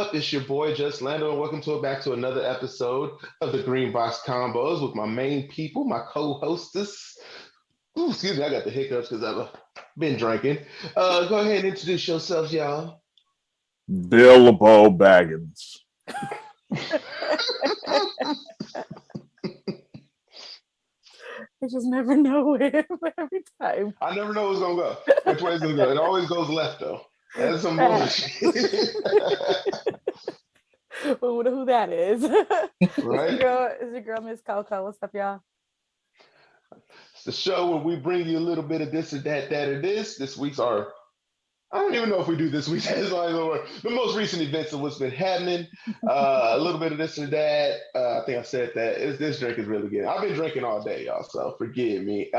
up? It's your boy Just Lando, and welcome back to another episode of the Greenbox Convos with my main people, my co-hostess. Ooh, excuse me, I got the hiccups because I've been drinking. Go ahead and introduce yourselves, y'all. Bilbo Baggins. I just never know where every time. I never know what's gonna go. Which way it's gonna go. It always goes left though. That's some bullshit. Who that is? Right? It's your girl, Miss Coco. What's up, y'all? It's the show where we bring you a little bit of this or that, or this. This week's our I don't even know if we do this week's headlines or the most recent events of what's been happening. A little bit of this or that. I think I said that. This drink is really good. I've been drinking all day, y'all, so forgive me.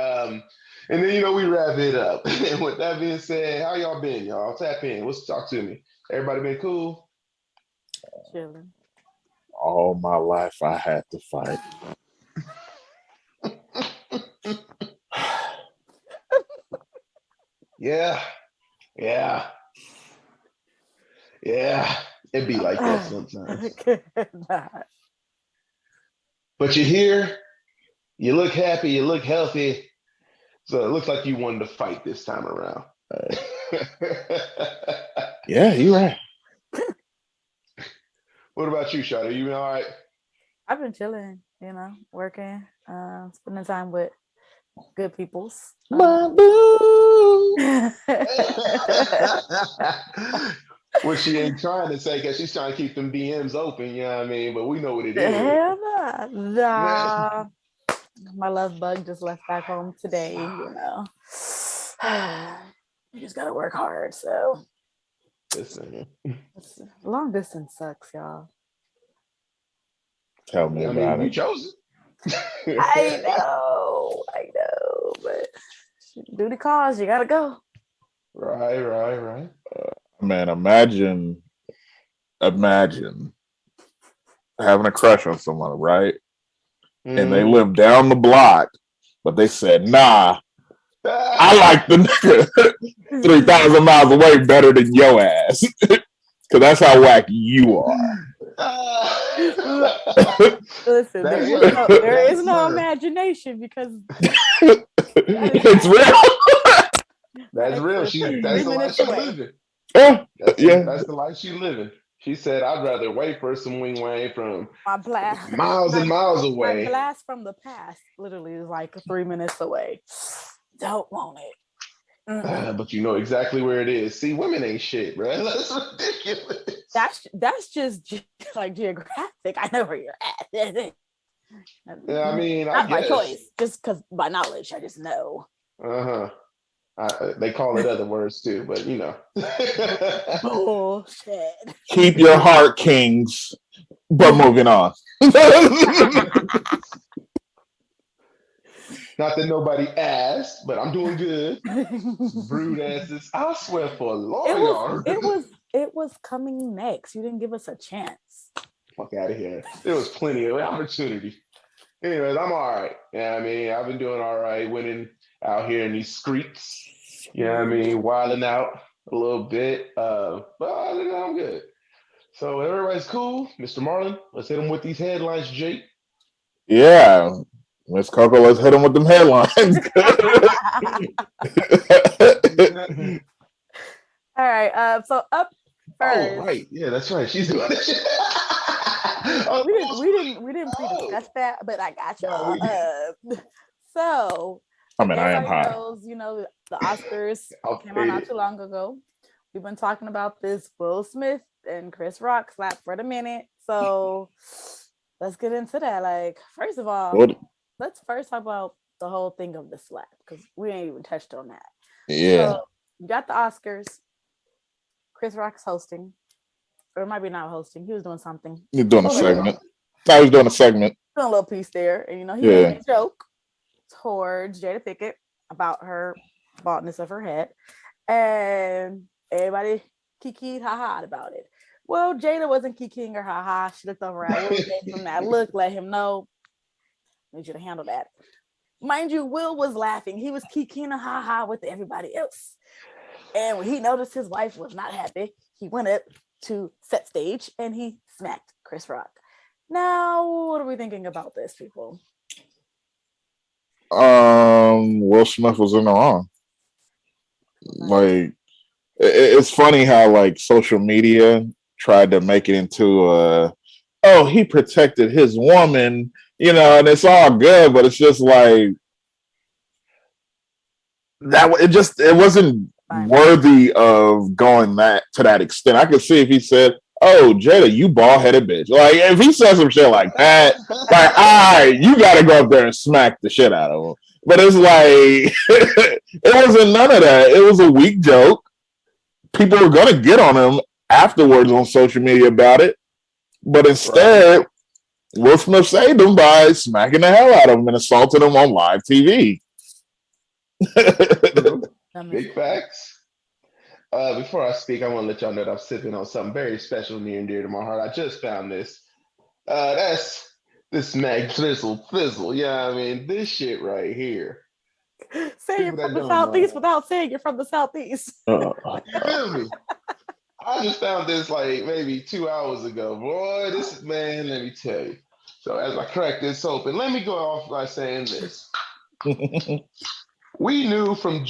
And then, we wrap it up. And with that being said, how y'all been, y'all? Tap in. Let's talk to me. Everybody been cool? Chilling. All my life I had to fight. Yeah. It'd be like that sometimes. But you're here. You look happy. You look healthy. So it looks like you wanted to fight this time around. Yeah, you're right. What about you, Shada? You been all right? I've been chilling, working, spending time with good peoples. What she ain't trying to say, because she's trying to keep them DMs open, you know what I mean? But we know what it is. Hell nah. My love bug just left back home today, You just gotta work hard, so. Listen. Long distance sucks, y'all. Tell me about You it. chose it. I know, but duty calls, you gotta go. Right. Man, imagine having a crush on someone, right? And they live down the block, but they said, nah, I like the nigga 3,000 miles away better than your ass. Because that's how whack you are. Listen, there is no imagination because it's real. That's real. That's the life she's living. That's the life she's living. She said, I'd rather wait for some wing wang from my blast miles and miles away. My blast from the past literally is like 3 minutes away. Don't want it. But you know exactly where it is. See, women ain't shit, bro. That's ridiculous. That's just like geographic. I know where you're at. Yeah, I mean, not my choice, just because by knowledge, I just know. They call it other words too, but Bullshit. Keep your heart, kings. But moving on. Not that nobody asked, but I'm doing good. Brood asses. I swear for Lord, it was coming next. You didn't give us a chance. Fuck out of here. There was plenty of opportunity. Anyways, I'm all right. Yeah, I mean, I've been doing all right, winning out here in these streets. You know what I mean? Wilding out a little bit. But other than that, I'm good. So everybody's cool. Mr. Marlon, let's hit him with these headlines, Jake. Yeah. Miss Coco, let's hit him with them headlines. All right. So up first. Oh, right. Yeah, that's right. She's doing it. We didn't pre-discuss that, but I got you. So I mean, I am high. The Oscars came out not too long ago. We've been talking about this Will Smith and Chris Rock slap for the minute. So let's get into that. Like, first of all, let's first talk about the whole thing of the slap, because we ain't even touched on that. Yeah. So you got the Oscars. Chris Rock's hosting. Or it might be not hosting. He was doing something. He's doing a segment. I was doing a segment. Doing a little piece there. And, he made a joke towards Jada Pinkett about her baldness of her head. And everybody kikied ha-ha about it. Well, Jada wasn't kikiing or ha-ha. She looked over at Will, gave him that look, let him know, I need you to handle that. Mind you, Will was laughing. He was kikiing a ha-ha with everybody else. And when he noticed his wife was not happy, he went up, to set stage and he smacked Chris Rock. Now, what are we thinking about this, people? Will Smith was in the wrong. Like, it's funny how like social media tried to make it into oh, he protected his woman, and it's all good, but it's just like that. It wasn't worthy of going to that extent. I could see if he said, "Oh, Jada, you bald headed bitch," like if he said some shit like that, like, all right, you got to go up there and smack the shit out of him. But it's like it wasn't none of that. It was a weak joke. People were gonna get on him afterwards on social media about it, but instead, Will Smith saved him by smacking the hell out of him and assaulting him on live TV. Big facts. Before I speak, I want to let y'all know that I'm sipping on something very special, near and dear to my heart. I just found this. That's this Mag Fizzle. Yeah, I mean, this shit right here. Say you're from the Southeast without saying you're from the Southeast. You feel me? I just found this like maybe 2 hours ago. Boy, this is, man, let me tell you. So as I crack this open, let me go off by saying this. We knew from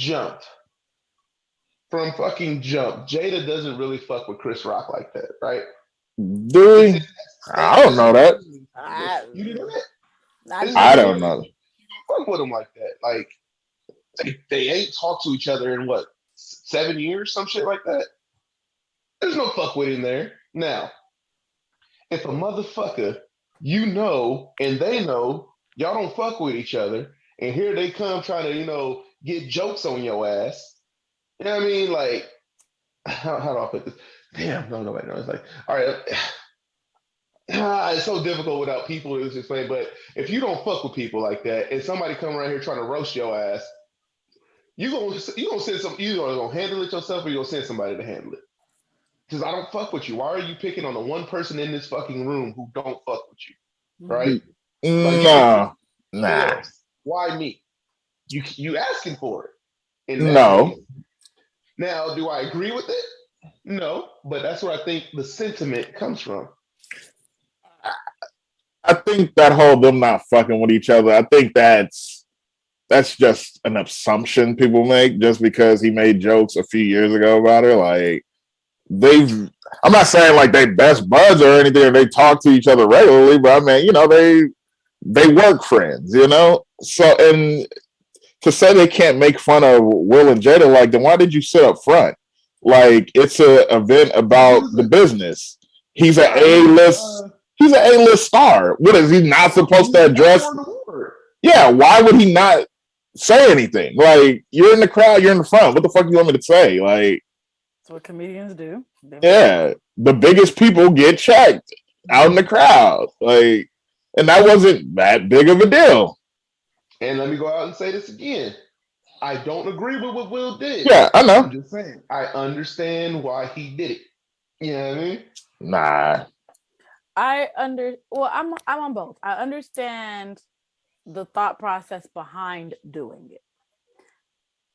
fucking jump, Jada doesn't really fuck with Chris Rock like that, right? Dude, I don't know that. You didn't know that? I don't know. Fuck with him like that. Like, they ain't talked to each other in what, 7 years, some shit like that. There's no fuck with him there. Now, if a motherfucker, and they know y'all don't fuck with each other, and here they come trying to, get jokes on your ass. You know what I mean? Like, how do I put this? Damn, no, nobody knows. Like, all right, it's so difficult without people to explain. But if you don't fuck with people like that, and somebody come around here trying to roast your ass, you gonna send some. You gonna handle it yourself, or you gonna send somebody to handle it. Because I don't fuck with you. Why are you picking on the one person in this fucking room who don't fuck with you? Right? Nah. Why me? You asking for it. No. Case. Now, do I agree with it? No, but that's where I think the sentiment comes from. I think that whole them not fucking with each other, I think that's just an assumption people make just because he made jokes a few years ago about it. Like, I'm not saying like they best buds or anything, or they talk to each other regularly, but I mean, they work friends, So, and to say they can't make fun of Will and Jada, like, then why did you sit up front? Like, it's an event about the business. He's an A-list star. What is he not supposed to address? Yeah, why would he not say anything? Like, you're in the crowd, you're in the front. What the fuck do you want me to say? Like, that's what comedians do. Yeah, the biggest people get checked out in the crowd. Like, and that wasn't that big of a deal. And let me go out and say this again. I don't agree with what Will did. Yeah, I know. I'm just saying. I understand why he did it. You know what I mean? Nah. I'm on both. I understand the thought process behind doing it.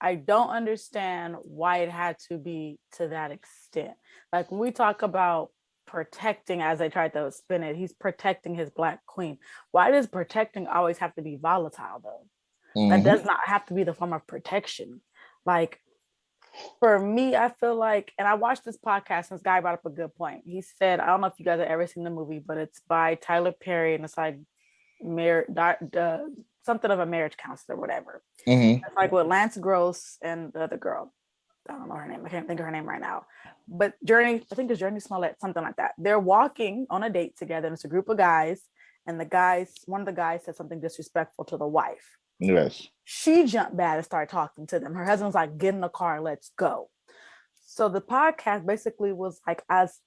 I don't understand why it had to be to that extent. Like when we talk about protecting, as I tried to spin it, he's protecting his Black queen. Why does protecting always have to be volatile though? Mm-hmm. That does not have to be the form of protection. Like for me, I feel like, and I watched this podcast and this guy brought up a good point. He said, I don't know if you guys have ever seen the movie, but it's by Tyler Perry and it's like something of a marriage counselor or whatever. Mm-hmm. It's like with Lance Gross and the other girl. I don't know her name. I can't think of her name right now. But I think it's Journey Smollett, something like that. They're walking on a date together, and it's a group of guys. And one of the guys said something disrespectful to the wife. Yes. She jumped back and started talking to them. Her husband's like, get in the car, let's go. So the podcast basically was like, as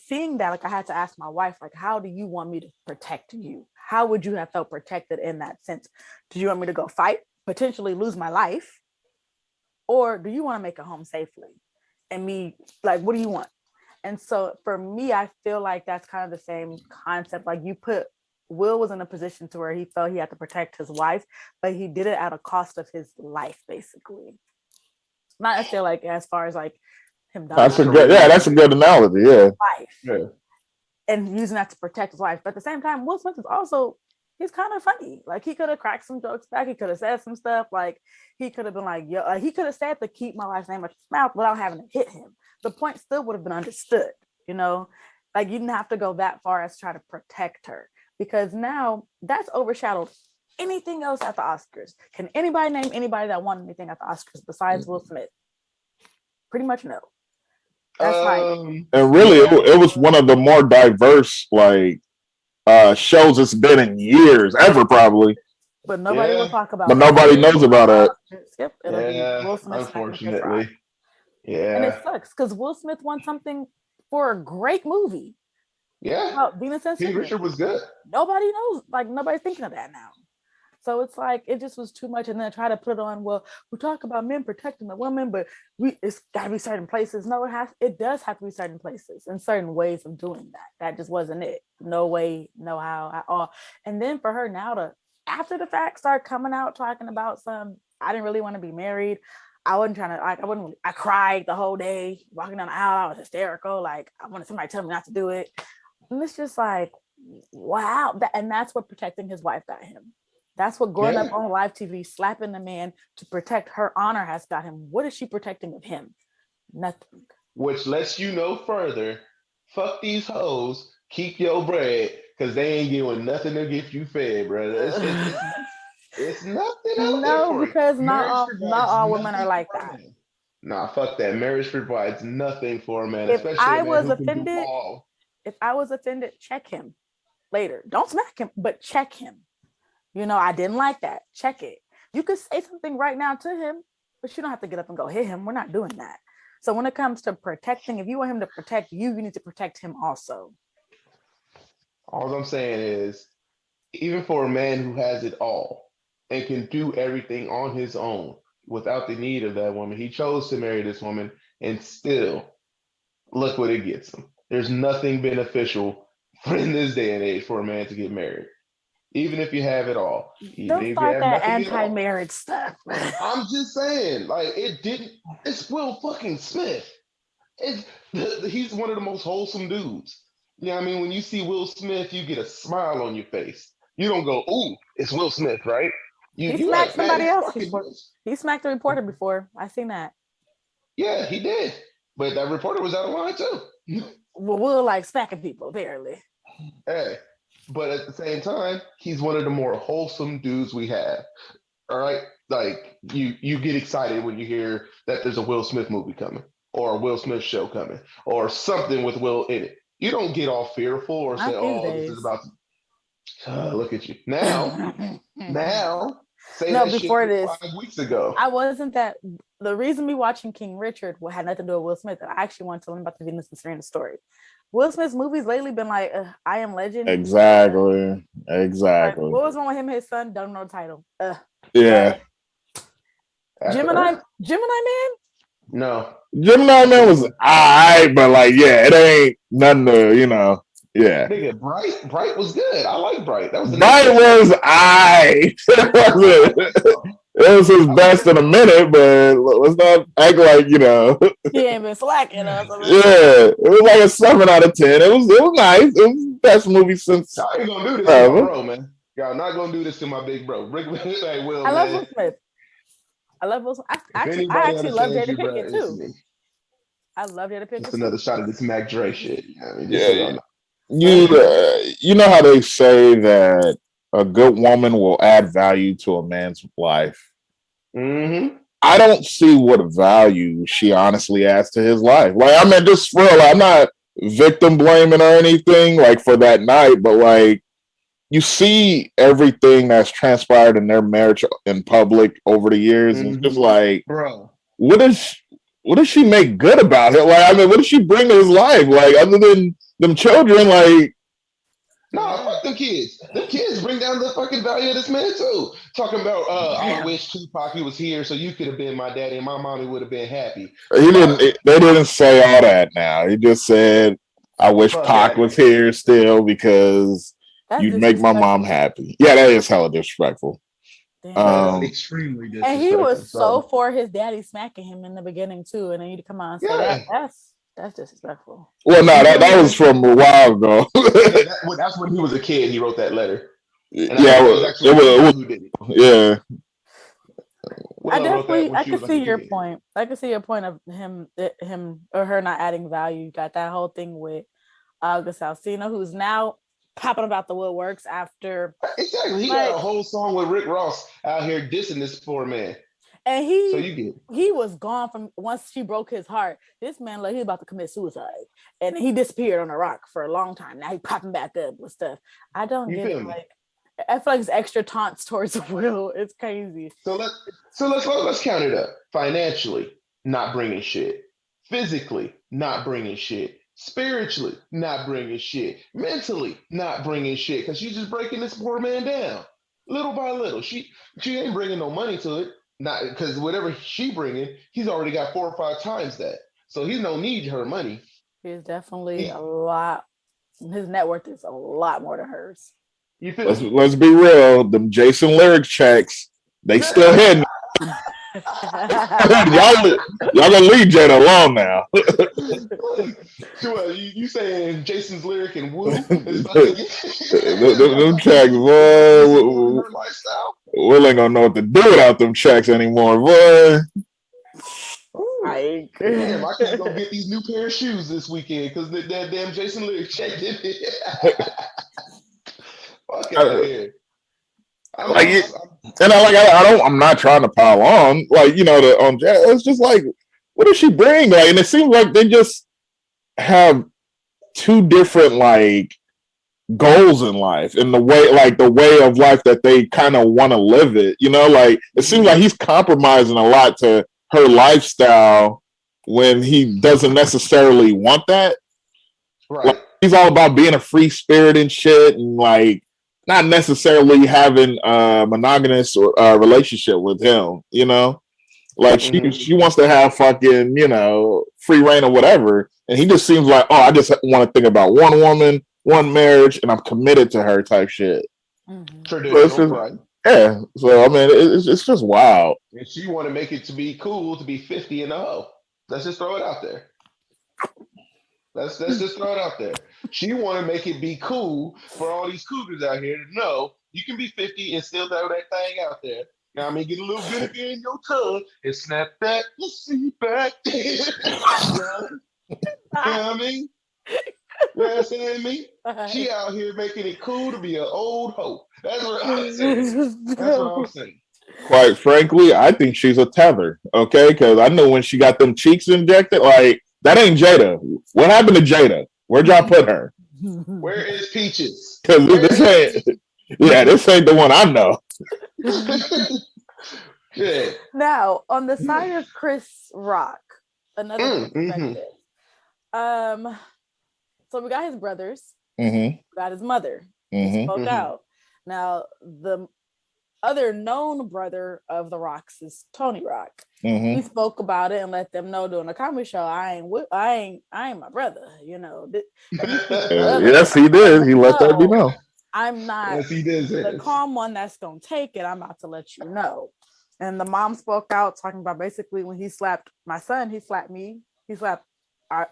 seeing that, like I had to ask my wife, like, how do you want me to protect you? How would you have felt protected in that sense? Do you want me to go fight, potentially lose my life? Or do you want to make it home safely? And me, like, what do you want? And so for me, I feel like that's kind of the same concept. Like Will was in a position to where he felt he had to protect his wife, but he did it at a cost of his life, basically. Not necessarily like as far as like him That's dying. a good, yeah, that's a good analogy. Yeah. Life. Yeah. And using that to protect his wife. But at the same time, Will Smith is also, he's kind of funny. Like, he could have cracked some jokes back. He could have said some stuff. Like, he could have been like, yo, he could have said to keep my wife's name out his mouth without having to hit him. The point still would have been understood, you know? Like, you didn't have to go that far as to try to protect her, because now that's overshadowed anything else at the Oscars. Can anybody name anybody that won anything at the Oscars besides Will Smith? Pretty much no. That's and really, it was one of the more diverse shows it's been in years, ever probably. But nobody will talk about. But nobody knows about it. Yep. Will Smith, unfortunately. Yeah. And it sucks because Will Smith won something for a great movie. Yeah. Venus and King Richard was good. Nobody knows. Like, nobody's thinking of that now. So it's like, it just was too much. And then try to put it on, well, we talk about men protecting the women, but it's got to be certain places. No, it does have to be certain places and certain ways of doing that. That just wasn't it. No way, no how at all. And then for her now to, after the fact, start coming out talking about I didn't really want to be married. I wasn't trying to, I cried the whole day walking down the aisle. I was hysterical. Like, I wanted somebody to tell me not to do it. And it's just like, wow. And that's what protecting his wife got him. That's what growing up on live TV, slapping the man to protect her honor has got him. What is she protecting of him? Nothing. Which lets you know further, fuck these hoes, keep your bread, because they ain't giving nothing to get you fed, brother. It's nothing out there for because not all women are like that. Nah, fuck that. Marriage provides nothing for a man. If I was offended, check him later. Don't smack him, but check him. You know, I didn't like that. Check it. You could say something right now to him, but you don't have to get up and go hit him. We're not doing that. So when it comes to protecting, if you want him to protect you, you need to protect him also. All I'm saying is, even for a man who has it all and can do everything on his own without the need of that woman, he chose to marry this woman, and still, look what it gets him. There's nothing beneficial in this day and age for a man to get married. Even if you have it all. Don't start that anti-marriage stuff. I'm just saying, like, it's Will fucking Smith. He's one of the most wholesome dudes. You know what I mean? When you see Will Smith, you get a smile on your face. You don't go, ooh, it's Will Smith, right? He smacked somebody else before. He smacked a reporter before. I seen that. Yeah, he did. But that reporter was out of line too. Well, Will like smacking people, apparently. Hey. But at the same time, he's one of the more wholesome dudes we have. All right? Like, you get excited when you hear that there's a Will Smith movie coming, or a Will Smith show coming, or something with Will in it. You don't get all fearful or say, this is about to... look at you. Now, say that before shit this, 5 weeks ago. I wasn't that... The reason me watching King Richard had nothing to do with Will Smith, I actually wanted to learn about the Venus and Serena story. Will Smith's movies lately been like, I Am Legend. Exactly. Like, what was wrong with him and his son? Don't know the title. Yeah. Gemini Man? No. Gemini Man was alright, but it ain't nothing to, yeah. Nigga, Bright was good. I like Bright. That was Bright was alright. It was his best in a minute, but let's not act like, He ain't been slacking. Yeah, it was like a 7 out of 10. It was nice. It was the best movie since. Y'all ain't gonna do this to my bro, man. Y'all not gonna do this to my big bro. I love Will Smith. I love Will Smith. I actually love Jada Pinkett too. I love Jada Pinkett. It's another shot of this Mac Dre shit. You know how they say that a good woman will add value to a man's life. Mm-hmm. I don't see what value she honestly adds to his life. Like, I mean, just for real, I'm not victim blaming or anything for that night, but you see everything that's transpired in their marriage in public over the years, and it's just like, bro, what does she make good about it? Like, I mean, what does she bring to his life? Like, other than them children, no, fuck them kids. Them kids bring down the fucking value of this man too. Talking about, I wish Tupac was here so you could have been my daddy and my mommy would have been happy. They didn't say all that now. He just said, I wish Pac was here still because you'd make my mom happy. Yeah, that is hella disrespectful. Damn. Extremely disrespectful. And he was so for his daddy smacking him in the beginning too, and then you come out and say that's disrespectful. Well, no, that was from a while ago. That's when he was a kid. He wrote that letter. And it was who did it. Yeah. I could see your point. I could see your point of him or her not adding value. You got that whole thing with August Alsina, who's now popping about the woodworks after. Exactly. He got a whole song with Rick Ross out here dissing this poor man. And he was gone from once she broke his heart. This man, like, he was about to commit suicide, and he disappeared on a rock for a long time. Now he popping back up with stuff. I don't get it. Like, I feel like it's extra taunts towards Will. It's crazy. So let's count it up. Financially, not bringing shit. Physically, not bringing shit. Spiritually, not bringing shit. Mentally, not bringing shit. Because she's just breaking this poor man down, little by little. She ain't bringing no money to it. Not because whatever she bringing, he's already got 4 or 5 times that. So he's no need her money. He's definitely a lot. His net worth is a lot more than hers. Let's be real. Them Jason lyric checks, they still hitting. y'all gonna leave Jada alone now. You saying Jason's lyric and Woo? Them checks, boy. Will ain't gonna know what to do without them checks anymore, boy. Damn, I can't go get these new pair of shoes this weekend because that damn Jason lyric check did it. Fuck out of here. I'm not trying to pile on, like, it's just like, what does she bring? Like, and it seems like they just have 2 different like goals in life, and the way of life that they kind of want to live it. Like, it seems like he's compromising a lot to her lifestyle when he doesn't necessarily want that. Right. Like, he's all about being a free spirit and shit, and like not necessarily having a monogamous relationship with him, like she wants to have fucking, free reign or whatever. And he just seems like, I just want to think about one woman, one marriage, and I'm committed to her type shit. Traditional, yeah. So, I mean, it's just wild. And she want to make it to be cool to be 50 and a hoe. Let's just throw it out there. Let's just throw it out there. She want to make it be cool for all these cougars out here to know you can be 50 and still throw that thing out there. Now, get a little vinegar in your tongue and snap that pussy back. You know what I mean? You know what I'm saying? She out here making it cool to be an old hoe. That's what I'm saying. Quite frankly, I think she's a tether, okay? Because I know when she got them cheeks injected, like, that ain't Jada. What happened to Jada? Where'd y'all put her? Where is Peaches? Because this ain't the one I know. Yeah. Now, on the side of Chris Rock, another perspective. So we got his brothers. We got his mother. He spoke out. Now, the other known brother of the Rocks is Tony Rock. He spoke about it and let them know during a comedy show, I ain't my brother, Yes, he did. He let that be known. I'm not the calm one that's gonna take it. I'm about to let you know. And the mom spoke out, talking about basically when he slapped my son, he slapped me, he slapped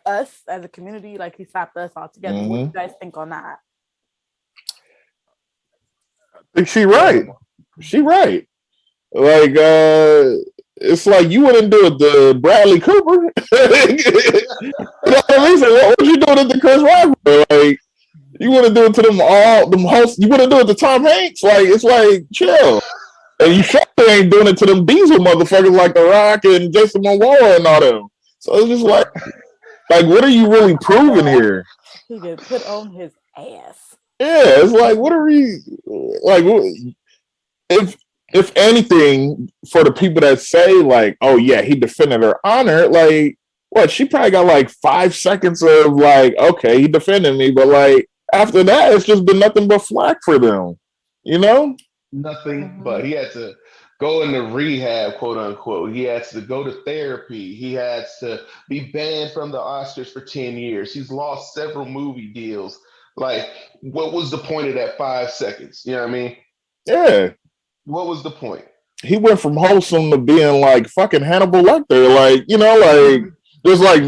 us as a community, like he slapped us all together. What do you guys think on that? I think she right. Like, it's like you wouldn't do it to Bradley Cooper. You know what I mean? So what you doing it to Chris Rock? Like, you wouldn't do it to them hosts. You wouldn't do it to Tom Hanks. Like, it's like, chill. And you sure ain't doing it to them diesel motherfuckers like The Rock and Jason Momoa and all them. So it's just like, what are you really proving here? He gets put on his ass. Yeah, it's like, what are we like? If anything, for the people that say like, oh yeah, he defended her honor, like, what? She probably got like 5 seconds of like, okay, he defended me, but like after that, it's just been nothing but flack for them, Nothing but he had to go into rehab, quote unquote. He had to go to therapy. He had to be banned from the Oscars for 10 years. He's lost several movie deals. Like, what was the point of that 5 seconds? You know what I mean? Yeah. What was the point? He went from wholesome to being like fucking Hannibal Lecter, like like there's like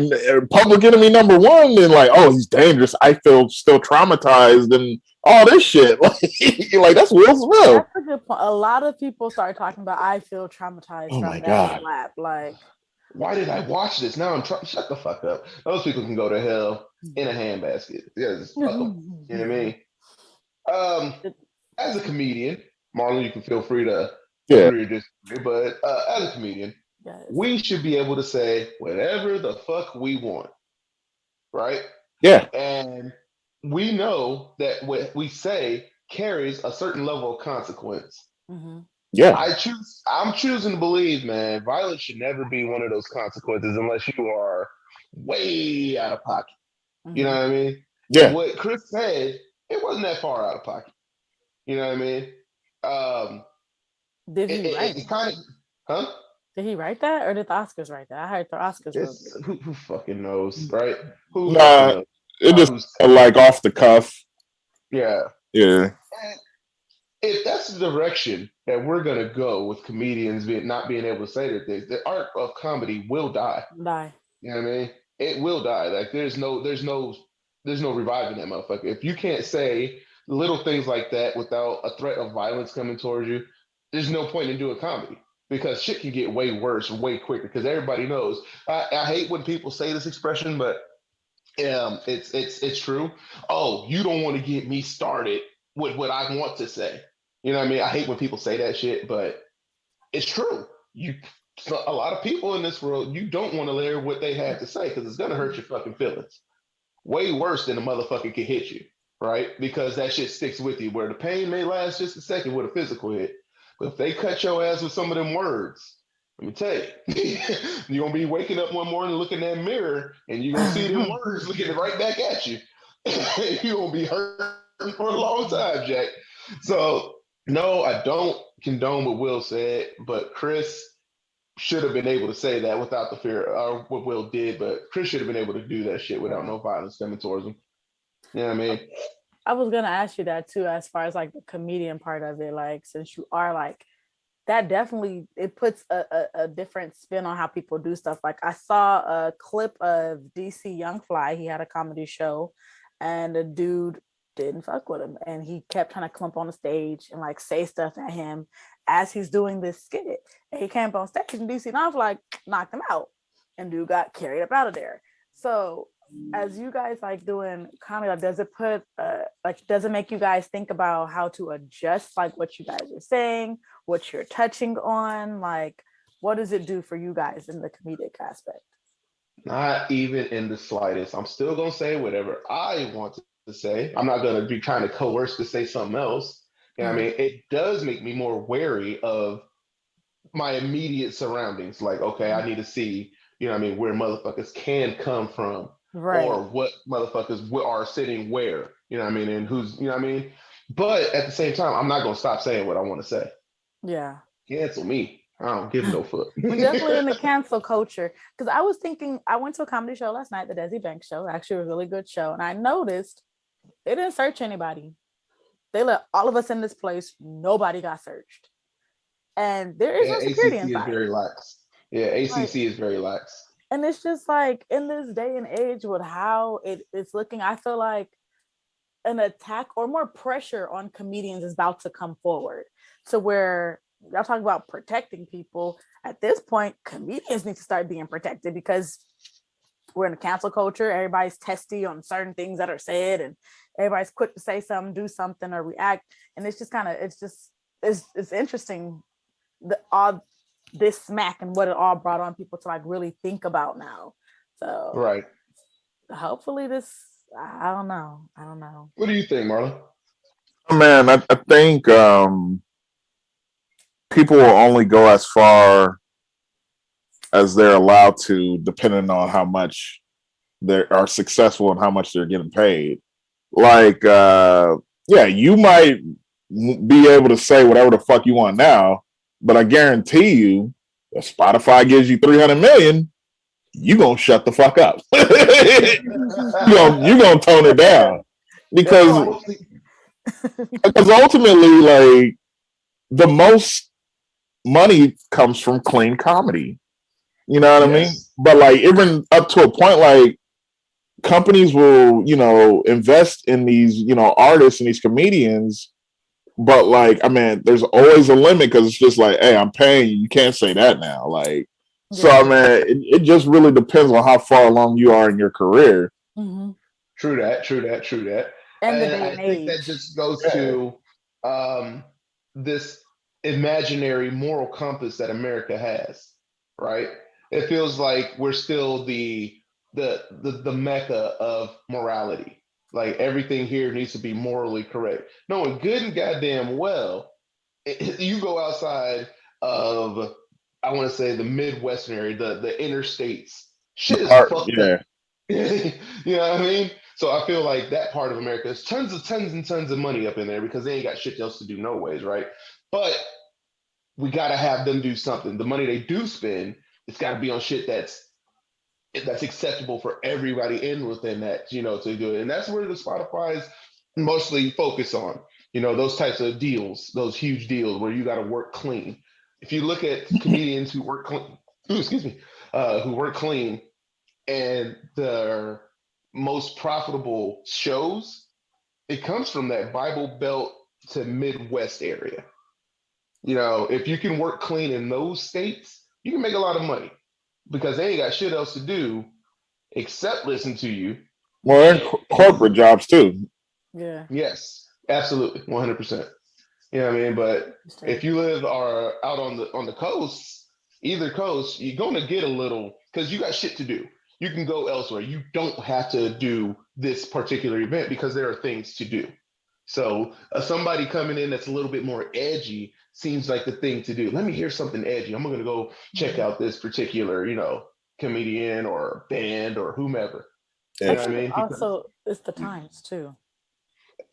Public Enemy #1, and like, oh, he's dangerous. I feel still traumatized and all this shit. Like that's Will Smith. That's a good point. A lot of people start talking about I feel traumatized Oh my from that God. slap. Like, why did I watch this? Now I'm trying. Shut the fuck up. Those people can go to hell in a handbasket. Yeah, just fuck them. You know what I mean? As a comedian, Marlon, you can feel free to agree or disagree, but as a comedian, yes. we should be able to say whatever the fuck we want, right? Yeah. And we know that what we say carries a certain level of consequence. Mm-hmm. Yeah. I'm choosing to believe, man, violence should never be one of those consequences unless you are way out of pocket. Mm-hmm. You know what I mean? Yeah. And what Chris said, it wasn't that far out of pocket. You know what I mean? Did he write it kind of, huh? Did he write that, or did the Oscars write that? I heard the Oscars wrote it. Who fucking knows, right? Who Nah, fucking knows? it just like off the cuff. Yeah. Yeah. And if that's the direction that we're gonna go with comedians not being able to say their things, the art of comedy will die. You know what I mean? It will die. Like there's no reviving that motherfucker. If you can't say little things like that without a threat of violence coming towards you, there's no point in doing comedy because shit can get way worse way quicker. Because everybody knows. I hate when people say this expression, but it's true. Oh, you don't want to get me started with what I want to say. You know what I mean? I hate when people say that shit, but it's true. A lot of people in this world, you don't want to hear what they have to say because it's gonna hurt your fucking feelings. Way worse than a motherfucker can hit you, right? Because that shit sticks with you. Where the pain may last just a second with a physical hit, but if they cut your ass with some of them words, let me tell you, you're gonna be waking up one morning looking in that mirror, and you're gonna see them words looking right back at you. You're gonna be hurt for a long time, Jack. So no, I don't condone what Will said, but Chris should have been able to say that without the fear, or what Will did, but Chris should have been able to do that shit without no violence coming towards him. You know what I mean? I was gonna ask you that too, as far as like the comedian part of it. Like, since you are like that, definitely it puts a different spin on how people do stuff. Like, I saw a clip of DC Young Fly. He had a comedy show, and the dude didn't fuck with him, and he kept trying to clump on the stage and like say stuff at him as he's doing this skit. And he came up on stage, and DC Young Fly knocked him out, and dude got carried up out of there. So as you guys like doing comedy, like, does it make you guys think about how to adjust like what you guys are saying, what you're touching on? Like, what does it do for you guys in the comedic aspect? Not even in the slightest. I'm still gonna say whatever I want to say. I'm not gonna be kind of coerced to say something else. You know what I mean? It does make me more wary of my immediate surroundings. Like, okay, I need to see, you know what I mean, where motherfuckers can come from. Right. Or what motherfuckers are sitting where, you know what I mean, and who's, you know what I mean? But at the same time, I'm not going to stop saying what I want to say. Yeah. Cancel me. I don't give no fuck. We're definitely in the cancel culture. Because I was thinking, I went to a comedy show last night, the Desi Banks show. Actually, a really good show. And I noticed they didn't search anybody. They let all of us in this place. Nobody got searched. And there is no security ACC inside. is very lax. Yeah, ACC is very lax. And it's just like, in this day and age with how it's looking, I feel like an attack or more pressure on comedians is about to come forward. So where y'all talking about protecting people, at this point, comedians need to start being protected because we're in a cancel culture. Everybody's testy on certain things that are said, and everybody's quick to say something, do something, or react. And it's just kind of, it's interesting, all this smack and what it all brought on people to like really think about now. So right. Hopefully this, I don't know. What do you think, Marlon? Man, I think people will only go as far as they're allowed to, depending on how much they are successful and how much they're getting paid. Like, yeah, you might be able to say whatever the fuck you want now, but I guarantee you, if Spotify gives you 300 million, you gonna shut the fuck up. you gonna tone it down because ultimately, like, the most money comes from clean comedy. You know what I mean? Yes. But like even up to a point, like companies will, invest in these, artists and these comedians. But like, I mean, there's always a limit because it's just like, hey, I'm paying you. You can't say that now. Like, so I mean, it just really depends on how far along you are in your career. Mm-hmm. True that. And the And day I and think that age. just goes to this imaginary moral compass that America has, right? It feels like we're still the mecca of morality. Like everything here needs to be morally correct. Knowing good and goddamn well, you go outside of, I want to say, the Midwestern area, the interstates, shit is fucked up. Yeah. You know what I mean? So I feel like that part of America, there's tons and tons of money up in there because they ain't got shit else to do no ways, right? But we gotta have them do something. The money they do spend, it's gotta be on shit that's acceptable for everybody in within that, to do it. And that's where the Spotify's mostly focus on, those types of deals, those huge deals where you gotta work clean. If you look at comedians who work clean, excuse me, who work clean, and their most profitable shows, it comes from that Bible Belt to Midwest area. If you can work clean in those states, you can make a lot of money because they ain't got shit else to do except listen to you. Well, they're in corporate jobs too. Yeah. Yes, absolutely, 100%. You know what I mean? But if you live out on the coast, either coast, you're gonna get a little because you got shit to do. You can go elsewhere. You don't have to do this particular event because there are things to do. So somebody coming in that's a little bit more edgy seems like the thing to do. Let me hear something edgy. I'm gonna go check out this particular, comedian or band or whomever. You know what I mean? Also, it's the times too.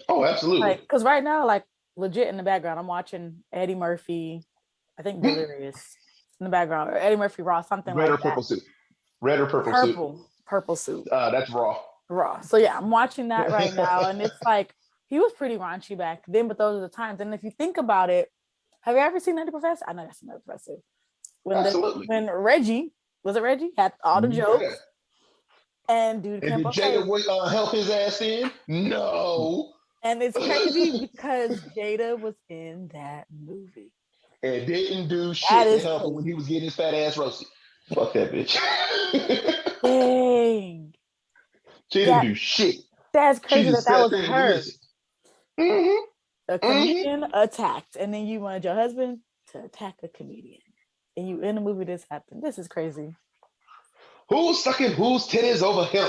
Oh, absolutely. Like, because right now, like legit in the background, I'm watching Eddie Murphy. I think Delirious in the background, or Eddie Murphy Raw, something Red like or that. purple suit. Red or purple suit. Purple suit. That's Raw. So yeah, I'm watching that right now, and it's like he was pretty raunchy back then, but those are the times. And if you think about it, have you ever seen Nutty Professor? I know that's Nutty Professor. When Reggie had all the jokes, and dude came up. Did Jada help his ass in? No. And it's crazy because Jada was in that movie and didn't do shit to help him when he was getting his fat ass roasted. Fuck that bitch. Dang. She didn't do shit. That's crazy that was her. Mm-hmm. A comedian attacked, and then you wanted your husband to attack a comedian, and you in the movie this happened. This is crazy. Who's sucking whose titties over him?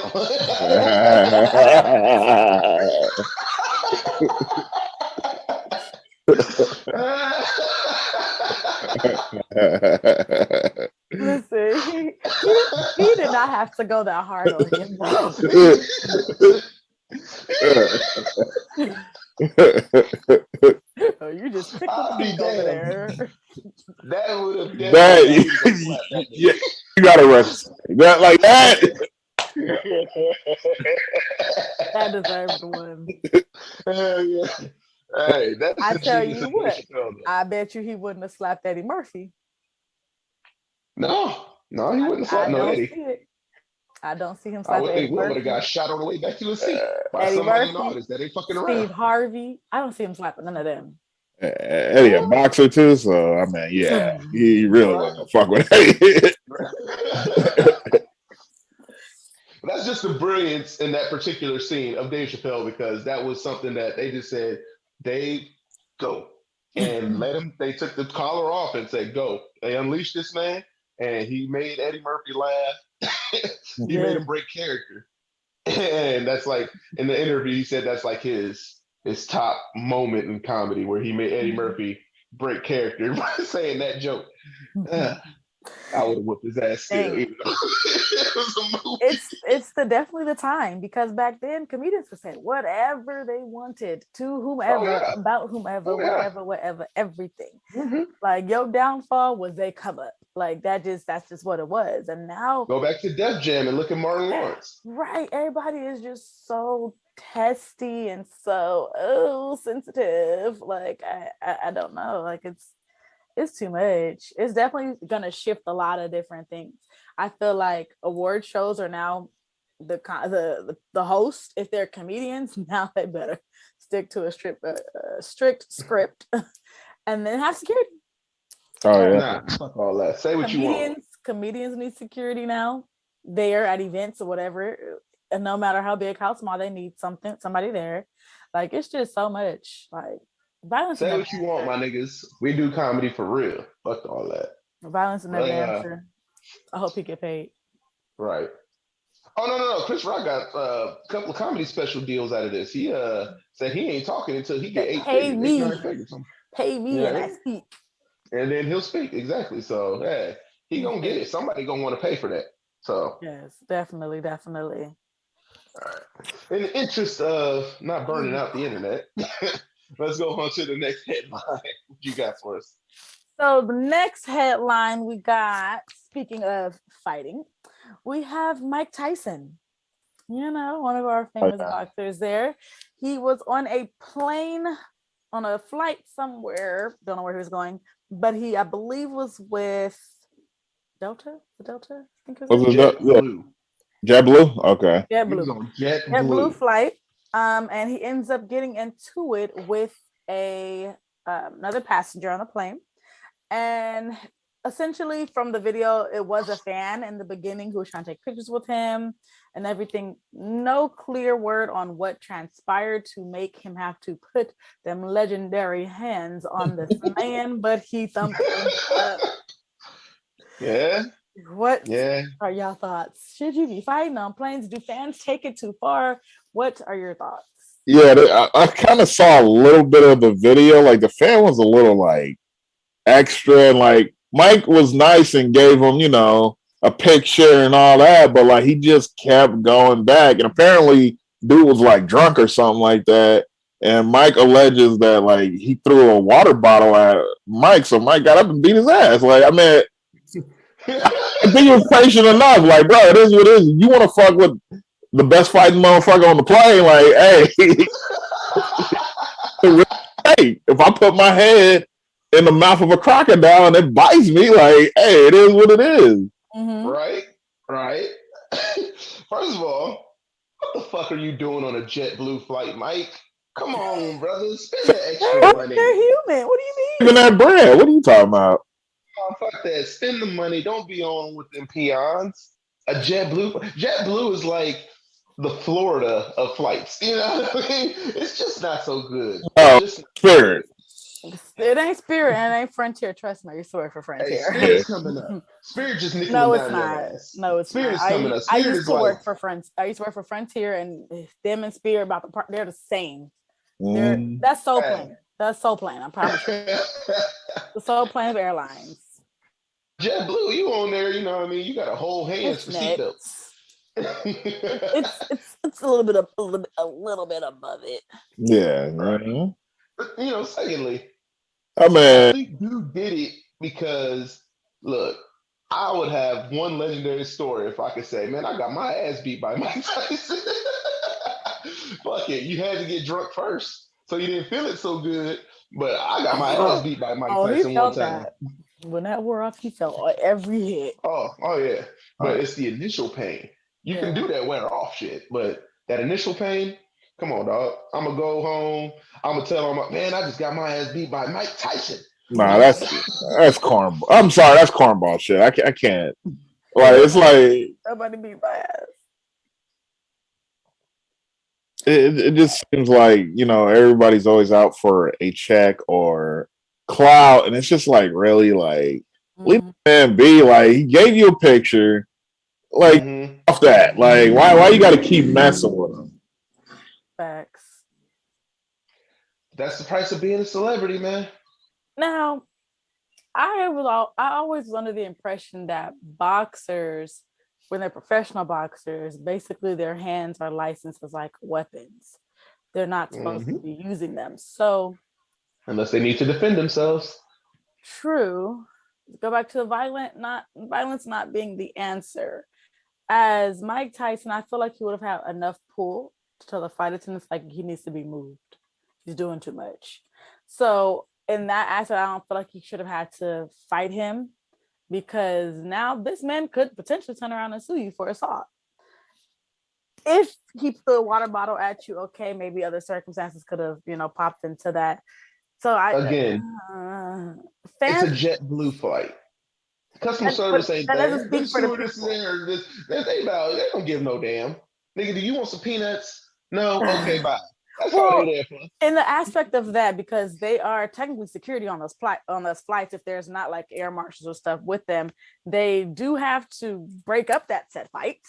Listen, he did not have to go that hard on him. Oh, you just picked up over there. That would have been yeah, you gotta rest that like that. That deserves one. Yeah. Hey, I tell you what, I bet you he wouldn't have slapped Eddie Murphy. No, he wouldn't have slapped no Eddie. I don't see him slapping Eddie Murphy. Would have got shot on the way back to his seat by Eddie somebody Murphy, in office that ain't fucking around. Steve Harvey. I don't see him slapping none of them. Eddie a boxer too, so I mean, yeah, he really wasn't fuck with Eddie. That's just the brilliance in that particular scene of Dave Chappelle, because that was something that they just said, Dave, go. And let him, they took the collar off and said, go. They unleashed this man, and he made Eddie Murphy laugh. He made him break character. And that's like, in the interview, he said that's like his top moment in comedy, where he made Eddie Murphy break character by saying that joke. I would have whooped his ass still, even though it was a movie. It's definitely the time, because back then comedians would say whatever they wanted to whomever, about whomever, whatever, everything. Like your downfall was they come up. Like that's just what it was. And now go back to Def Jam and look at Martin Lawrence. Right. Everybody is just so testy and so sensitive. Like I don't know. Like it's too much. It's definitely gonna shift a lot of different things. I feel like award shows are now the host. If they're comedians, now they better stick to a strict script, and then have security. Oh yeah. Nah, fuck all that. Say what you want. Comedians need security now. There at events or whatever, and no matter how big, how small, they need somebody there. Like it's just so much. Like violence is Say never what you an want, answer. my niggas. We do comedy for real. Fuck all that. Violence is never But an answer. I hope he get paid. right. Oh no. Chris Rock got a couple of comedy special deals out of this. He said he ain't talking until he get eight Pay figures, eight, me, 9 figures. pay me, and Yeah. I speak. And then he'll speak. Exactly. So yeah, he gonna get it. Somebody gonna want to pay for that. So Yes, definitely. all right. In the interest of not burning out the internet, let's go on to the next headline. What you got for us? So the next headline we got, speaking of fighting, we have Mike Tyson. You know, one of our famous boxers there. He was on a plane on a flight somewhere. Don't know where he was going, but I believe, was with Delta. Delta, I think it was. JetBlue. JetBlue? Okay. He was JetBlue. on JetBlue. JetBlue flight. And he ends up getting into it with another passenger on the plane. And essentially from the video, it was a fan in the beginning who was trying to take pictures with him and everything. No clear word on what transpired to make him have to put them legendary hands on this man, but he thumped him up. Yeah. What are y'all thoughts? Should you be fighting on planes? Do fans take it too far? What are your thoughts? Yeah, I kind of saw a little bit of the video. Like the fan was a little like extra, and like Mike was nice and gave him, a picture and all that, but like he just kept going back. And apparently, dude was like drunk or something like that. And Mike alleges that like he threw a water bottle at Mike, so Mike got up and beat his ass. Like, I mean, I think he was patient enough. Like, bro, it is what it is. You want to fuck with the best fighting motherfucker on the plane? Like, hey, if I put my head in the mouth of a crocodile and it bites me, like, hey, it is what it is. Mm-hmm. Right. First of all, what the fuck are you doing on a JetBlue flight, Mike? Come on, brother. Spend the extra money. They're human. What do you mean? Even that bread. What are you talking about? Oh, fuck that. Spend the money. Don't be on with them peons. A JetBlue is like the Florida of flights. You know what I mean? It's just not so good. Spirit. It ain't Spirit and it ain't Frontier. Trust me, I used to work for Frontier. Hey, Spirit's coming up. Spirit just nickel No, down it's your not. ass. No, it's Spirit's not. coming up. I used to work for I used to work for Frontier, and them and Spirit about the part. They're the same. That's Soul Plane. That's Soul Plane. I promise you. The Soul Plane of airlines. JetBlue, you on there? You know what I mean? You got a whole hands for seatbelts. It's a little bit above it. Yeah. Right. But secondly, I think dude did it because look, I would have one legendary story if I could say, man, I got my ass beat by Mike Tyson. Fuck it, you had to get drunk first, so you didn't feel it so good. But I got my ass beat by Mike Tyson one time. That. When that wore off, he felt every hit. Oh yeah, but it's the initial pain. You can do that wear off shit, but that initial pain, come on, dog. I'm gonna go home. I'm gonna tell him, man, I just got my ass beat by Mike Tyson. Nah, that's cornball. I'm sorry, that's cornball shit. I can't. Like it's like nobody beat my ass. It just seems like everybody's always out for a check or clout, and it's just like really like leave the man be. Like he gave you a picture, like off that. Like why you got to keep messing with him? Facts. That's the price of being a celebrity, man. Now, I always was under the impression that boxers, when they're professional boxers, basically their hands are licensed as like weapons. They're not supposed to be using them. So unless they need to defend themselves. True. Go back to violence not being the answer. As Mike Tyson, I feel like he would have had enough pull to tell the flight attendants like he needs to be moved. He's doing too much. So in that aspect, I don't feel like he should have had to fight him, because now this man could potentially turn around and sue you for assault. If he threw a water bottle at you, okay, maybe other circumstances could have, popped into that. So it's a fans, JetBlue flight. Customer service ain't that there. doesn't The speak for the stewardess people. there. They don't give no damn. Nigga, do you want some peanuts? No? Okay, bye. That's all they there for. In the aspect of that, because they are technically security on those flights, if there's not like air marshals or stuff with them, they do have to break up that said fight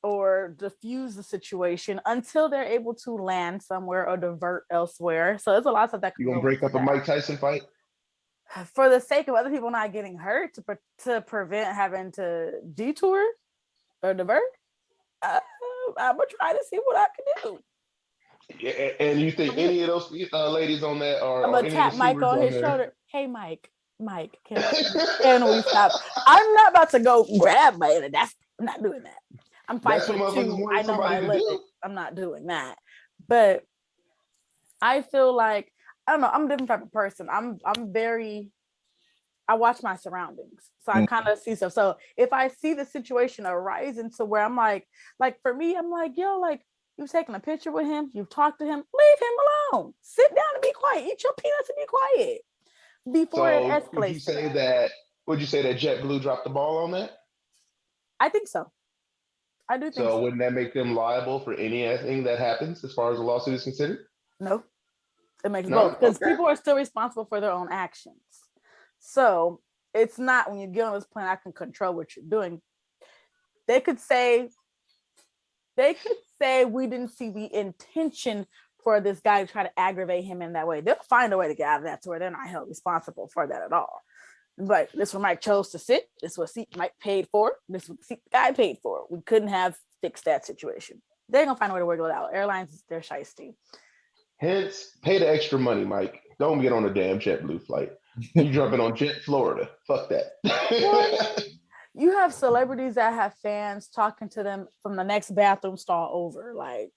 or diffuse the situation until they're able to land somewhere or divert elsewhere. So there's a lot of stuff that you gonna break up a Mike Tyson fight for the sake of other people not getting hurt, to prevent having to detour or divert. I'm gonna try to see what I can do. Yeah, and you think any of those ladies on that are? I'm gonna tap Mike on his shoulder. Hey, Mike, can we stop? I'm not about to go grab my. I'm not doing that. I'm 5'2". I know my limit. I'm not doing that. But I feel like, I don't know, I'm a different type of person. I watch my surroundings. So I kind of see stuff. So if I see the situation arising to where I'm like for me, I'm like, yo, like, you've taken a picture with him, you've talked to him, leave him alone. Sit down and be quiet. Eat your peanuts and be quiet before it escalates. Would you say that JetBlue dropped the ball on that? I think so. I do think so. So wouldn't that make them liable for anything that happens as far as the lawsuit is considered? No. It makes both, because people are still responsible for their own actions. So it's not, when you get on this plane, I can control what you're doing. They could say we didn't see the intention for this guy to try to aggravate him in that way. They'll find a way to get out of that to where they're not held responsible for that at all. But this is where Mike chose to sit. This is what seat Mike paid for. This is what seat the guy paid for. We couldn't have fixed that situation. They're going to find a way to wiggle it out. Airlines, they're shiesty. Hence, pay the extra money, Mike. Don't get on a damn JetBlue flight. You jumping on Jet Florida. Fuck that. Well, you have celebrities that have fans talking to them from the next bathroom stall over. Like,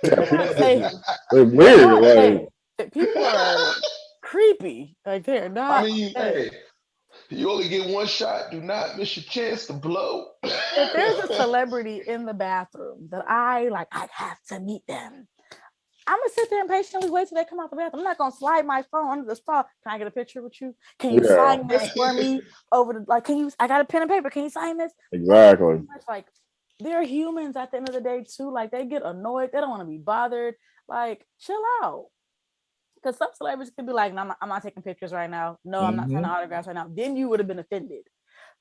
they're weird. Like, people are creepy. Like, they're not. I mean, hey, you only get one shot. Do not miss your chance to blow. If there's a celebrity in the bathroom that I have to meet them, I'm gonna sit there and patiently wait till they come out the bathroom. I'm not gonna slide my phone under the stall. Can I get a picture with you? Can you sign this for me over the I got a pen and paper. Can you sign this? Exactly. It's like, they're humans at the end of the day too. Like, they get annoyed. They don't want to be bothered. Like, chill out. Because some celebrities could be like, no, I'm not taking pictures right now. No, I'm not signing autographs right now. Then you would have been offended.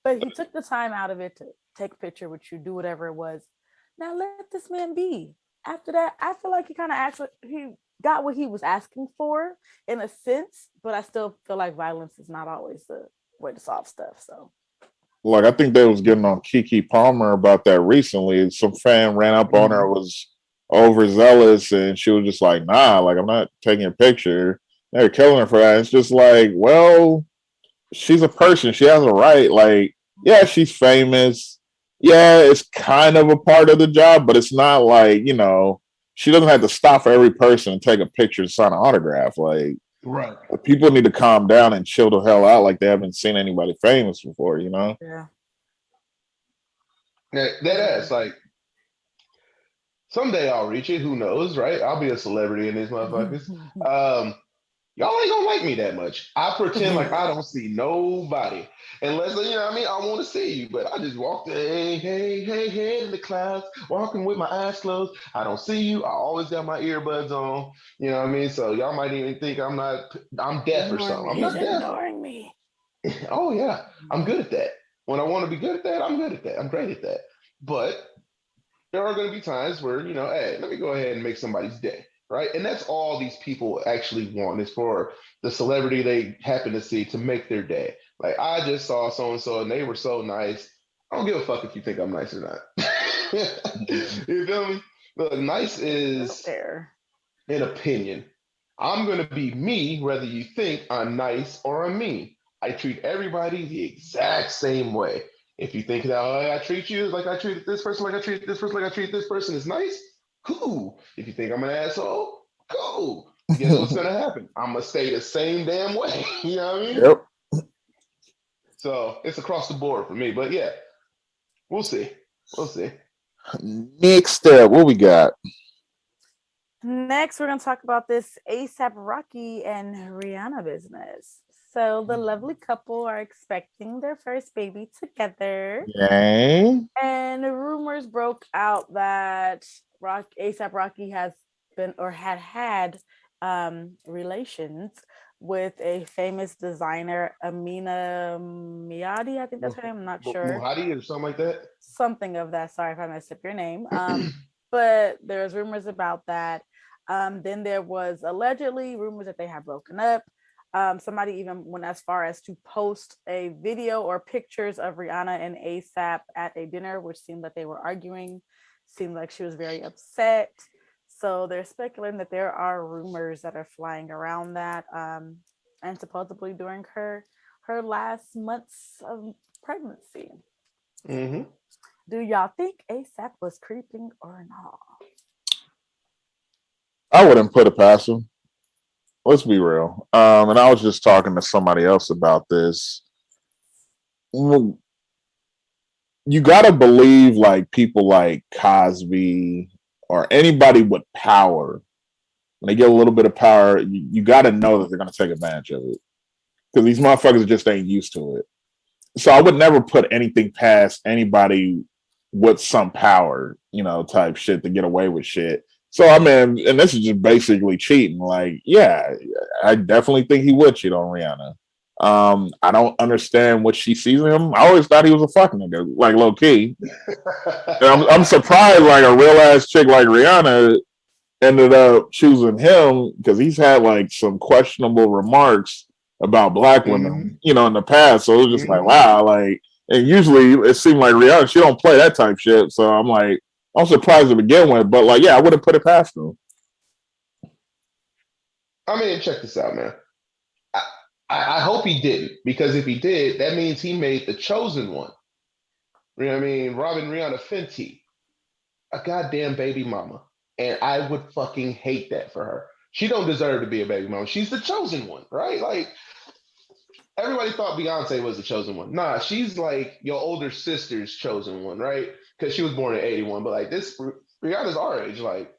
But he took the time out of it to take a picture with you, do whatever it was. Now let this man be. After that, I feel like he got what he was asking for in a sense, but I still feel like violence is not always the way to solve stuff. So, like, I think they was getting on Keke Palmer about that recently. Some fan ran up on her, was overzealous, and she was just like, nah, like, I'm not taking a picture. They're killing her for that. It's just like, well, she's a person. She has a right. Like, yeah, she's famous. Yeah, it's kind of a part of the job, but it's not like, she doesn't have to stop for every person and take a picture and sign an autograph. Like, right. People need to calm down and chill the hell out like they haven't seen anybody famous before, Yeah. That ass, like, someday I'll reach it. Who knows, right? I'll be a celebrity in these motherfuckers. Y'all ain't gonna like me that much. I pretend like I don't see nobody. Unless, I want to see you. But I just walk there, hey, in the clouds, walking with my eyes closed. I don't see you. I always got my earbuds on. You know what I mean? So y'all might even think I'm deaf or something. I'm not deaf. Ignoring me. Oh, yeah. I'm good at that. When I want to be good at that, I'm good at that. I'm great at that. But there are going to be times where, hey, let me go ahead and make somebody's day. Right. And that's all these people actually want, is for the celebrity they happen to see to make their day. Like, I just saw so-and-so and they were so nice. I don't give a fuck if you think I'm nice or not. You feel me? Look, nice is an opinion. I'm going to be me, whether you think I'm nice or I'm mean. I treat everybody the exact same way. If you think that I treat you like I treated this person, like I treated this person, like I treat this person is nice, Cool. If you think I'm an asshole, cool. Guess what's gonna happen? I'm gonna stay the same damn way. You know what I mean? Yep. So it's across the board for me. But yeah, we'll see. We'll see. Next step, what we got? Next, we're going to talk about this ASAP Rocky and Rihanna business. So the lovely couple are expecting their first baby together. Yay. And rumors broke out that ASAP Rocky has been or had relations with a famous designer, Amina Miadi. I think that's her name. I'm not sure. Muhadi or something like that. Something of that. Sorry if I messed up your name. But there's rumors about that. Then there was allegedly rumors that they have broken up. Somebody even went as far as to post a video or pictures of Rihanna and ASAP at a dinner, which seemed that they were arguing. Seemed like she was very upset. So they're speculating that there are rumors that are flying around that, and supposedly during her last months of pregnancy. Mm-hmm. Do y'all think ASAP was creeping or not? I wouldn't put it past him. Let's be real. And I was just talking to somebody else about this. You gotta believe like people like Cosby or anybody with power. When they get a little bit of power, you gotta know that they're gonna take advantage of it. Because these motherfuckers just ain't used to it. So I would never put anything past anybody with some power, type shit to get away with shit. So I mean, and this is just basically cheating. Like, yeah, I definitely think he would cheat on Rihanna. I don't understand what she sees in him. I always thought he was a fucking nigga, like low key. I'm surprised, like a real ass chick like Rihanna ended up choosing him because he's had like some questionable remarks about black women, in the past. So it was just like, wow, like, and usually it seemed like Rihanna, she don't play that type shit. So I'm like, I'm surprised to begin with, but like, yeah, I wouldn't put it past him. I mean, check this out, man. I hope he didn't, because if he did, that means he made the chosen one. You know what I mean? Robin Rihanna Fenty, a goddamn baby mama. And I would fucking hate that for her. She don't deserve to be a baby mama. She's the chosen one, right? Like, everybody thought Beyonce was the chosen one. Nah, she's like your older sister's chosen one, right? Because she was born in 81. But like this, Rihanna's our age. Like,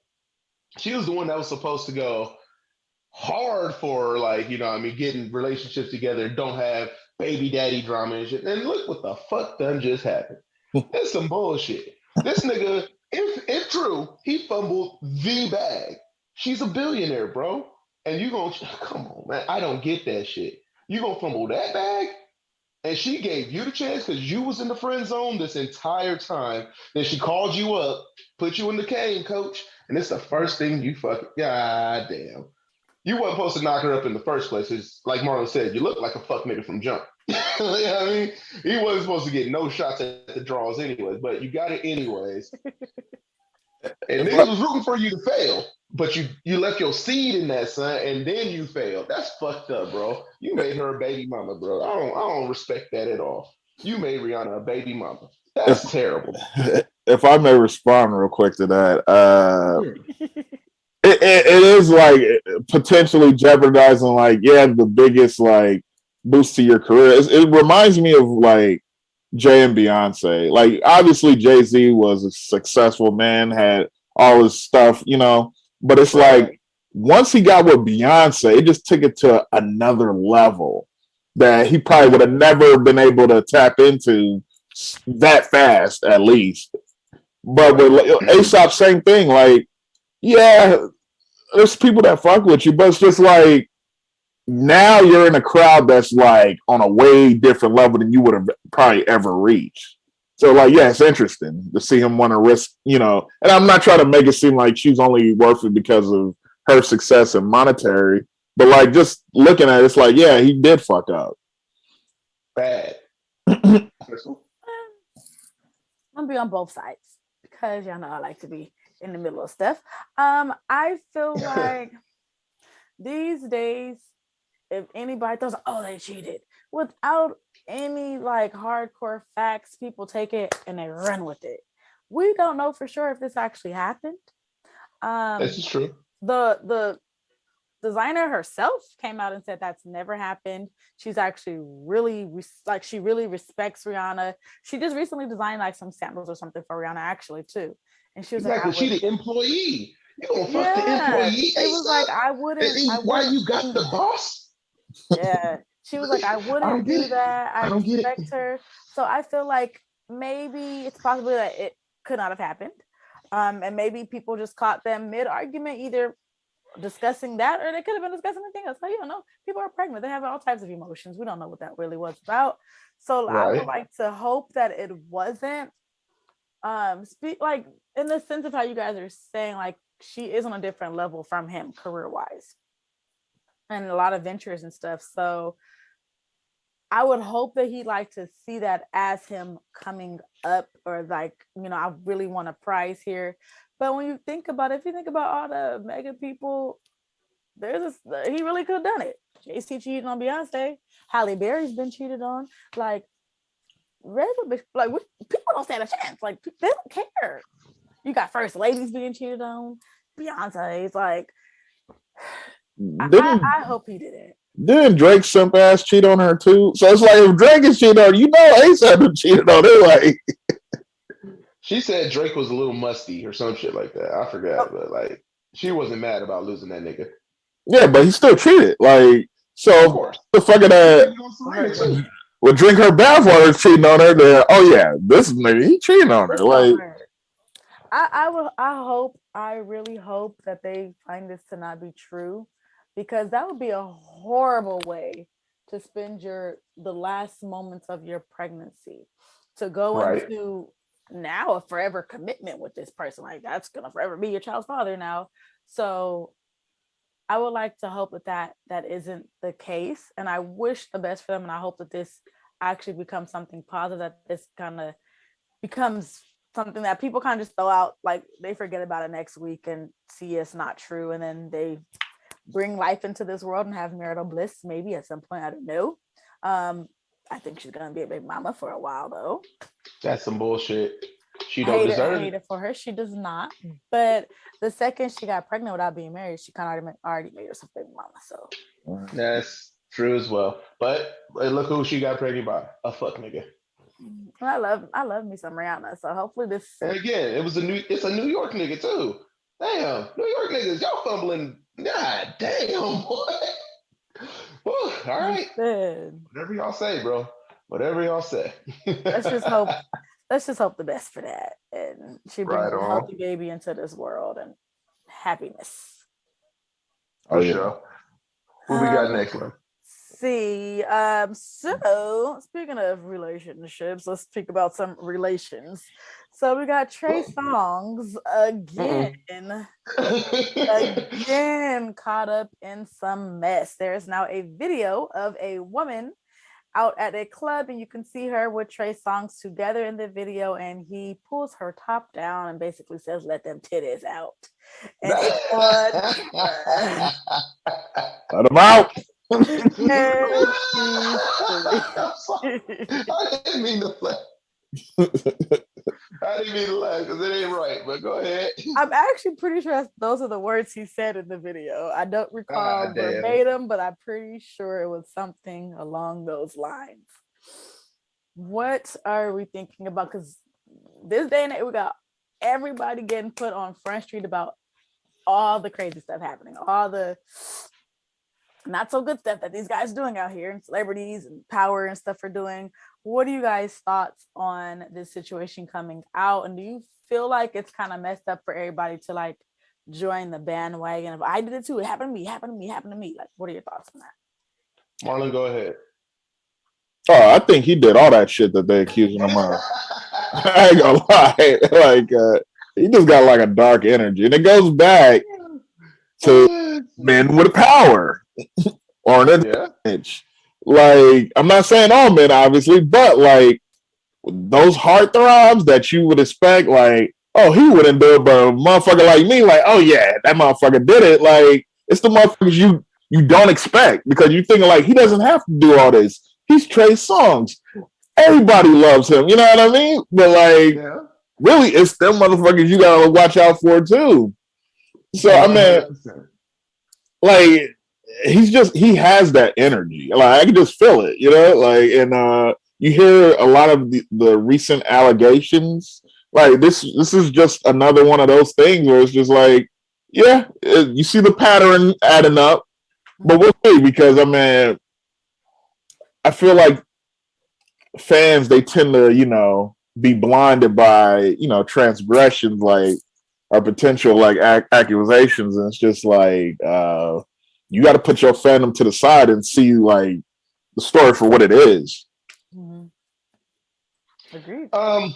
she was the one that was supposed to go hard for, like, getting relationships together, don't have baby daddy drama and shit. And look what the fuck done just happened. That's some bullshit. This nigga, if true, he fumbled the bag. She's a billionaire, bro. And you gonna come on, man. I don't get that shit. You gonna fumble that bag? And she gave you the chance because you was in the friend zone this entire time. Then she called you up, put you in the cane, coach. And it's the first thing you fucking goddamn. You wasn't supposed to knock her up in the first place. It's like Marlon said, you look like a fuck nigga from jump. You know what I mean? He wasn't supposed to get no shots at the draws anyways, but you got it anyways. And niggas was rooting for you to fail, but you left your seed in that, son, and then you failed. That's fucked up, bro. You made her a baby mama, bro. I don't respect that at all. You made Rihanna a baby mama. That's terrible. If I may respond real quick to that, it is like potentially jeopardizing, like, yeah, the biggest like boost to your career. It reminds me of like Jay and Beyonce. Like, obviously Jay-Z was a successful man, had all his stuff, but it's like once he got with Beyonce, it just took it to another level that he probably would have never been able to tap into that fast, at least. But with ASAP, same thing. Like, yeah, there's people that fuck with you, but it's just like now you're in a crowd that's like on a way different level than you would have probably ever reached. So like, yeah, it's interesting to see him want to risk, and I'm not trying to make it seem like she's only worth it because of her success and monetary, but like just looking at it, it's like, yeah, he did fuck up. Bad. I'm gonna be on both sides because y'all know I like to be in the middle of stuff. I feel like these days, if anybody throws, oh, they cheated without any like hardcore facts, people take it and they run with it. We don't know for sure if this actually happened. This is true. The designer herself came out and said that's never happened. She's actually really she really respects Rihanna. She just recently designed like some sandals or something for Rihanna actually too. And she was exactly. like, she the employee. You gonna fuck the employee? It was like I wouldn't. Why you got the boss? Yeah. She was like, I wouldn't do that. I respect her. So I feel like maybe it's possible that it could not have happened. And maybe people just caught them mid-argument, either discussing that or they could have been discussing anything else. Like, you don't know. People are pregnant. They have all types of emotions. We don't know what that really was about. So I would like to hope that it wasn't like in the sense of how you guys are saying, like she is on a different level from him career-wise. And a lot of ventures and stuff. So I would hope that he'd like to see that as him coming up, or like, I really want a prize here. But when you think about it, if you think about all the mega people, he really could have done it. Jay-Z cheated on Beyonce. Halle Berry's been cheated on. Like, people don't stand a chance. Like, they don't care. You got first ladies being cheated on. Beyonce's like, I hope he did it. Didn't Drake simp ass cheat on her too? So it's like if Drake is cheating on her, ASAP cheated on her. Like she said Drake was a little musty or some shit like that. I forgot, but like she wasn't mad about losing that nigga. Yeah, but he still cheated. Like so, the fucking that would drink her bathwater cheating on her. Then this nigga he cheating on her. Like I really hope that they find this to not be true. Because that would be a horrible way to spend the last moments of your pregnancy, to go into now a forever commitment with this person. Like that's gonna forever be your child's father now. So I would like to hope that isn't the case, and I wish the best for them. And I hope that this actually becomes something positive. That this kind of becomes something that people kind of just throw out, like they forget about it next week and see it's not true, and then they bring life into this world and have marital bliss maybe at some point. I don't know. I think she's gonna be a big mama for a while though. That's some bullshit. She don't deserve it for her. She does not. But the second she got pregnant without being married, she kind of already made herself a big mama. So that's true as well. But look who she got pregnant by. A fuck nigga. I love me some Rihanna. So hopefully this. And again, it's a New York nigga too. Damn, New York niggas, y'all fumbling. God damn, boy. Well, all right. Whatever y'all say, bro. Whatever y'all say. Let's just hope the best for that. And she brings a healthy baby into this world and happiness. For sure. What we got next one? See, so speaking of relationships, let's speak about some relations. So we got Trey Songz again caught up in some mess. There is now a video of a woman out at a club, and you can see her with Trey Songz together in the video, and he pulls her top down and basically says, "Let them titties out." And it's on. Let them out. I didn't mean to laugh. Because it ain't right, but go ahead. I'm actually pretty sure those are the words he said in the video. I don't recall verbatim, but I'm pretty sure it was something along those lines. What are we thinking about? Because this day and age, we got everybody getting put on Front Street about all the crazy stuff happening, all the not so good stuff that these guys are doing out here, and celebrities and power and stuff are doing. What are you guys' thoughts on this situation coming out? And do you feel like it's kind of messed up for everybody to like join the bandwagon of I did it too, it happened to me? Like, what are your thoughts on that? Marlon, go ahead. Oh, I think he did all that shit that they accusing him of. I ain't gonna lie. Like he just got like a dark energy. And it goes back to men with power or an advantage. Like, I'm not saying all men, obviously, but like those heartthrobs that you would expect, like, oh, he wouldn't do it, but a motherfucker like me, like, oh yeah, that motherfucker did it. Like, it's the motherfuckers you don't expect because you're thinking like he doesn't have to do all this. He's Trey Songz. Everybody loves him. You know what I mean? But like, really, it's them motherfuckers you gotta watch out for too. So I mean, 100%. like he has that energy. Like I can just feel it, like and you hear a lot of the recent allegations. Like this is just another one of those things where it's just like, yeah, you see the pattern adding up, but we'll see because I mean, I feel like fans they tend to, be blinded by, transgressions like or potential like accusations, and it's just like you got to put your fandom to the side and see like the story for what it is. Mm-hmm. Agreed. I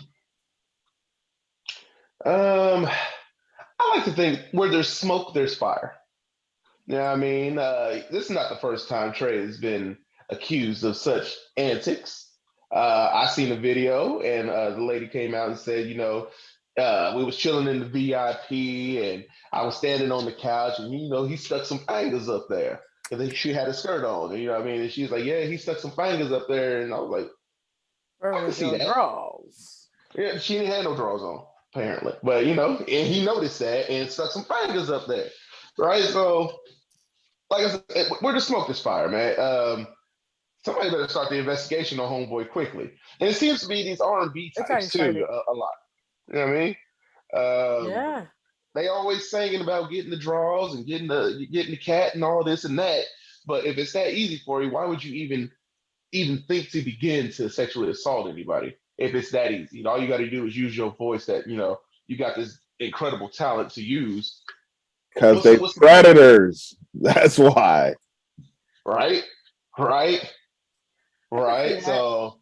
like to think where there's smoke, there's fire. Yeah, I mean, this is not the first time Trey has been accused of such antics. I seen a video, and the lady came out and said, we was chilling in the VIP, and I was standing on the couch, and he stuck some fingers up there because she had a skirt on. And, you know what I mean? And she was like, "Yeah, he stuck some fingers up there," and I was like, Where "I can was see your that." draws? Yeah, she didn't have no drawers on apparently, but and he noticed that and stuck some fingers up there, right? So like I said, where the smoke is fire, man. Somebody better start the investigation on Homeboy quickly. And it seems to be these R&B types too, a lot. You know what I mean? Yeah. They always singing about getting the draws and getting the cat and all this and that. But if it's that easy for you, why would you even think to begin to sexually assault anybody? If it's that easy, all you got to do is use your voice. That you got this incredible talent to use. Because they predators. That's why. Right. So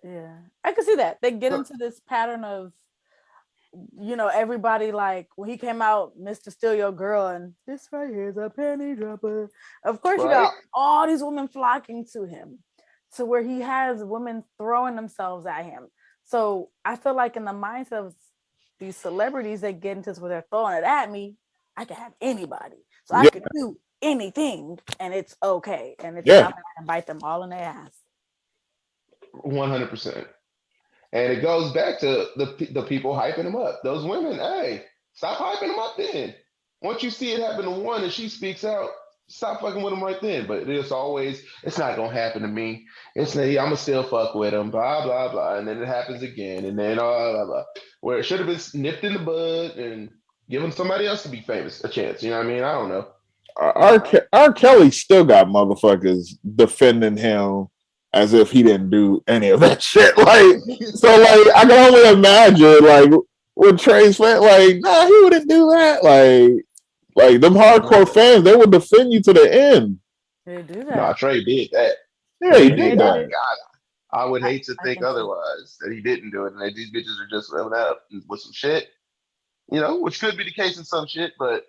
yeah, I can see that. They get into this pattern of, everybody like when he came out, Mr. Steal Your Girl, and this right here is a penny dropper. Of course, you got all these women flocking to him, to where he has women throwing themselves at him. So I feel like in the minds of these celebrities that get into this where they're throwing it at me, I can have anybody. So I can do anything and it's okay. And it's not gonna bite them all in their ass. 100%. And it goes back to the people hyping him up. Those women, hey, stop hyping him up then. Once you see it happen to one and she speaks out, stop fucking with him right then. But it's always, it's not gonna happen to me. It's I'm gonna still fuck with him, blah blah blah, and then it happens again, and then blah blah blah. Where it should have been nipped in the bud and given somebody else to be famous a chance. You know what I mean? I don't know. R. Kelly still got motherfuckers defending him as if he didn't do any of that shit. Like, so like I can only imagine like with Trey's fan, like, nah, he wouldn't do that. Like them hardcore fans, they would defend you to the end. They do that. Nah, Trey did that. Yeah, he did that. God, I would hate to think otherwise, that he didn't do it, and that these bitches are just living up with some shit. Which could be the case in some shit, but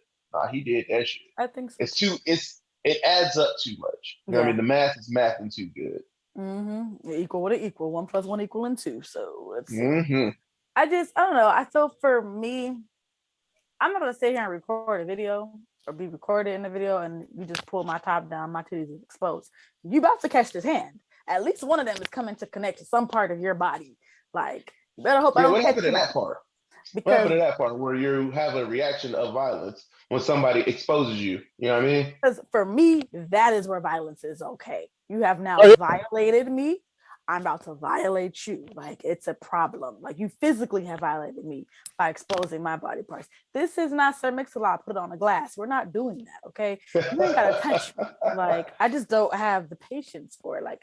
he did that shit. I think so. It adds up too much. You know what I mean? The math is mathing too good. Mm-hmm. Equal with equal. 1 + 1 = 2. So it's. Mm-hmm. I don't know. I feel for me, I'm not gonna sit here and record a video or be recorded in the video, and you just pull my top down, my titties is exposed. You about to catch this hand. At least one of them is coming to connect to some part of your body. Like, you better hope I don't. What happened to that part? What happened to that part where you have a reaction of violence when somebody exposes you? You know what I mean? Because for me, that is where violence is okay. You have now violated me. I'm about to violate you. Like, it's a problem. Like, you physically have violated me by exposing my body parts. This is not Sir Mix-a-Lot, put it on a glass. We're not doing that, okay? You ain't gotta touch me. Like, I just don't have the patience for it. Like,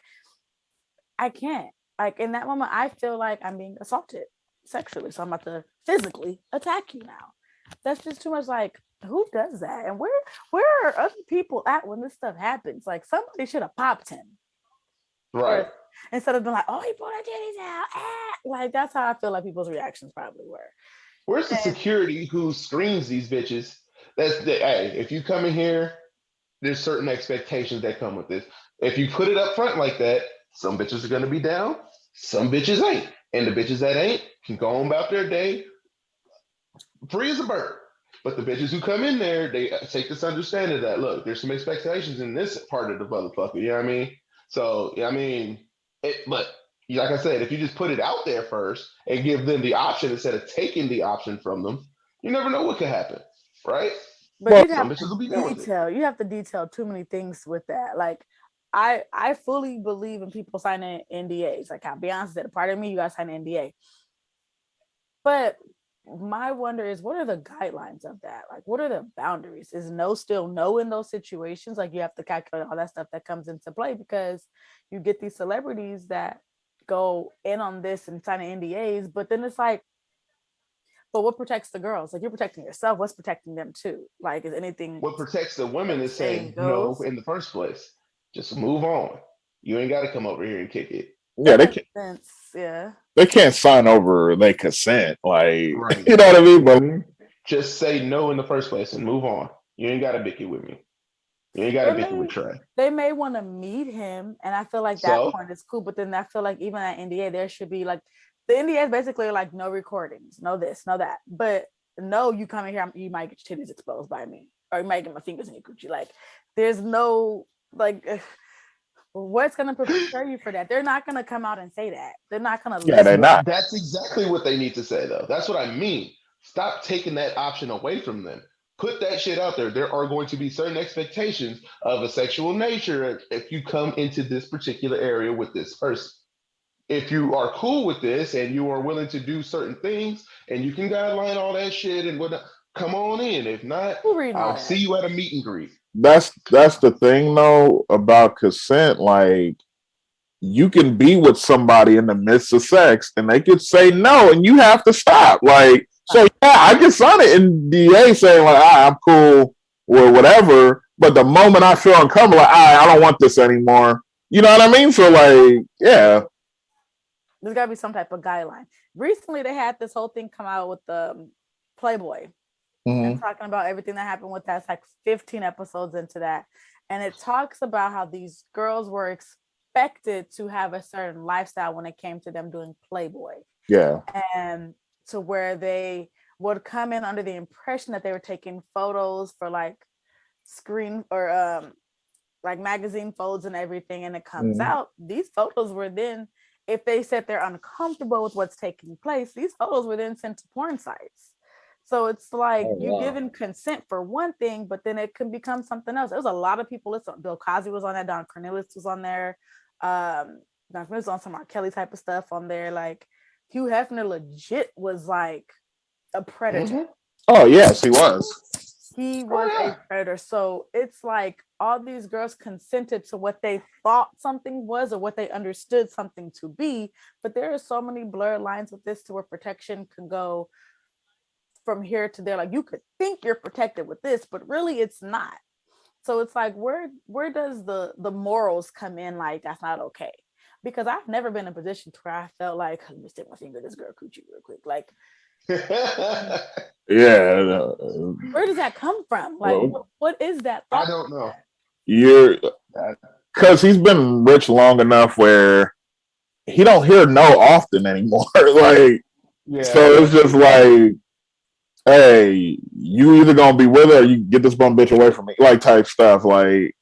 I can't. Like, in that moment, I feel like I'm being assaulted sexually. So I'm about to physically attack you now. That's just too much. Like, who does that? And where are other people at when this stuff happens? Like, somebody should have popped him. Right. Instead of being like, oh, he pulled her titties out. Like, that's how I feel like people's reactions probably were. Where's the security who screens these bitches? Hey, if you come in here, there's certain expectations that come with this. If you put it up front like that, some bitches are gonna be down, some bitches ain't. And the bitches that ain't can go on about their day free as a bird. But the bitches who come in there, they take this understanding that, look, there's some expectations in this part of the motherfucker. You know what I mean? So, I mean, but like I said, if you just put it out there first and give them the option instead of taking the option from them, you never know what could happen, right? But Well, you have Some bitches to will be down with it. detail. You have to detail too many things with that. Like, I fully believe in people signing NDAs. Like how Beyonce said, a part of me, you gotta sign an NDA. But my wonder is, what are the guidelines of that? Like, what are the boundaries? Is no still no in those situations? Like, you have to calculate all that stuff that comes into play, because you get these celebrities that go in on this and sign NDAs, but then it's like, but what protects the girls? Like, you're protecting yourself. What's protecting them too? Like, is anything What protects the women is saying saying no goes? in the first place. Just move on. You ain't got to come over here and kick it. yeah, That makes sense. Yeah. they can't sign over they consent. Like, Right. you know what I mean? But Mhm. Just say no in the first place and move on. You ain't got to bicker with me. You ain't got to They bicker may with Trey. they may want to meet him, and I feel like that So point is cool. But then I feel like even at NDA, there should be like, the NDA is basically like no recordings, no this, no that. But no, you come in here, you might get your titties exposed by me, or you might get my fingers in your coochie. Like, there's no like. What's gonna prepare you for that? They're not gonna come out and say that. They're not gonna yeah, list they're it. not. that's exactly what they need to say, though. That's what I mean. Stop taking that option away from them. Put that shit out there. There are going to be certain expectations of a sexual nature if you come into this particular area with this person. If you are cool with this and you are willing to do certain things and you can guideline all that shit and whatnot, come on in. If not, Who reading all I'll that? see you at a meet and greet. That's the thing though about consent. Like, you can be with somebody in the midst of sex and they could say no and you have to stop. Like, so yeah, I can sign it in DA saying like, I'm cool or whatever. But the moment I feel uncomfortable, like, I don't want this anymore. You know what I mean? So like, yeah. There's gotta be some type of guideline. Recently, they had this whole thing come out with the Playboy, and Mm-hmm. talking about everything that happened with that. It's like 15 episodes into that. And it talks about how these girls were expected to have a certain lifestyle when it came to them doing Playboy. Yeah. And to where they would come in under the impression that they were taking photos for like screen or like magazine photos and everything. And it comes Mm-hmm. out, these photos were then, if they said they're uncomfortable with what's taking place, these photos were then sent to porn sites. So it's like Oh you wow. giving consent for one thing, but then it can become something else. There was a lot of people. Listen, Bill Cosby was on that. Don Cornelius was on there. Don Cornelius was on some R. Kelly type of stuff on there. Like, Hugh Hefner legit was like a predator. Mm-hmm. Oh yes, he was. He Oh, was yeah. a predator. So it's like all these girls consented to what they thought something was or what they understood something to be. But there are so many blurred lines with this to where protection can go from here to there. Like, you could think you're protected with this, but really it's not. So it's like, where does the morals come in? Like, that's not okay. Because I've never been in a position where I felt like, let me stick my finger in this girl coochie real quick. Like, Yeah. where does that come from? Like, Well, what is that I thought? don't know. you're because he's been rich long enough where he don't hear no often anymore. Like, Yeah. so it's just like, hey, you either gonna be with her or you get this bum bitch away from me, like type stuff. Like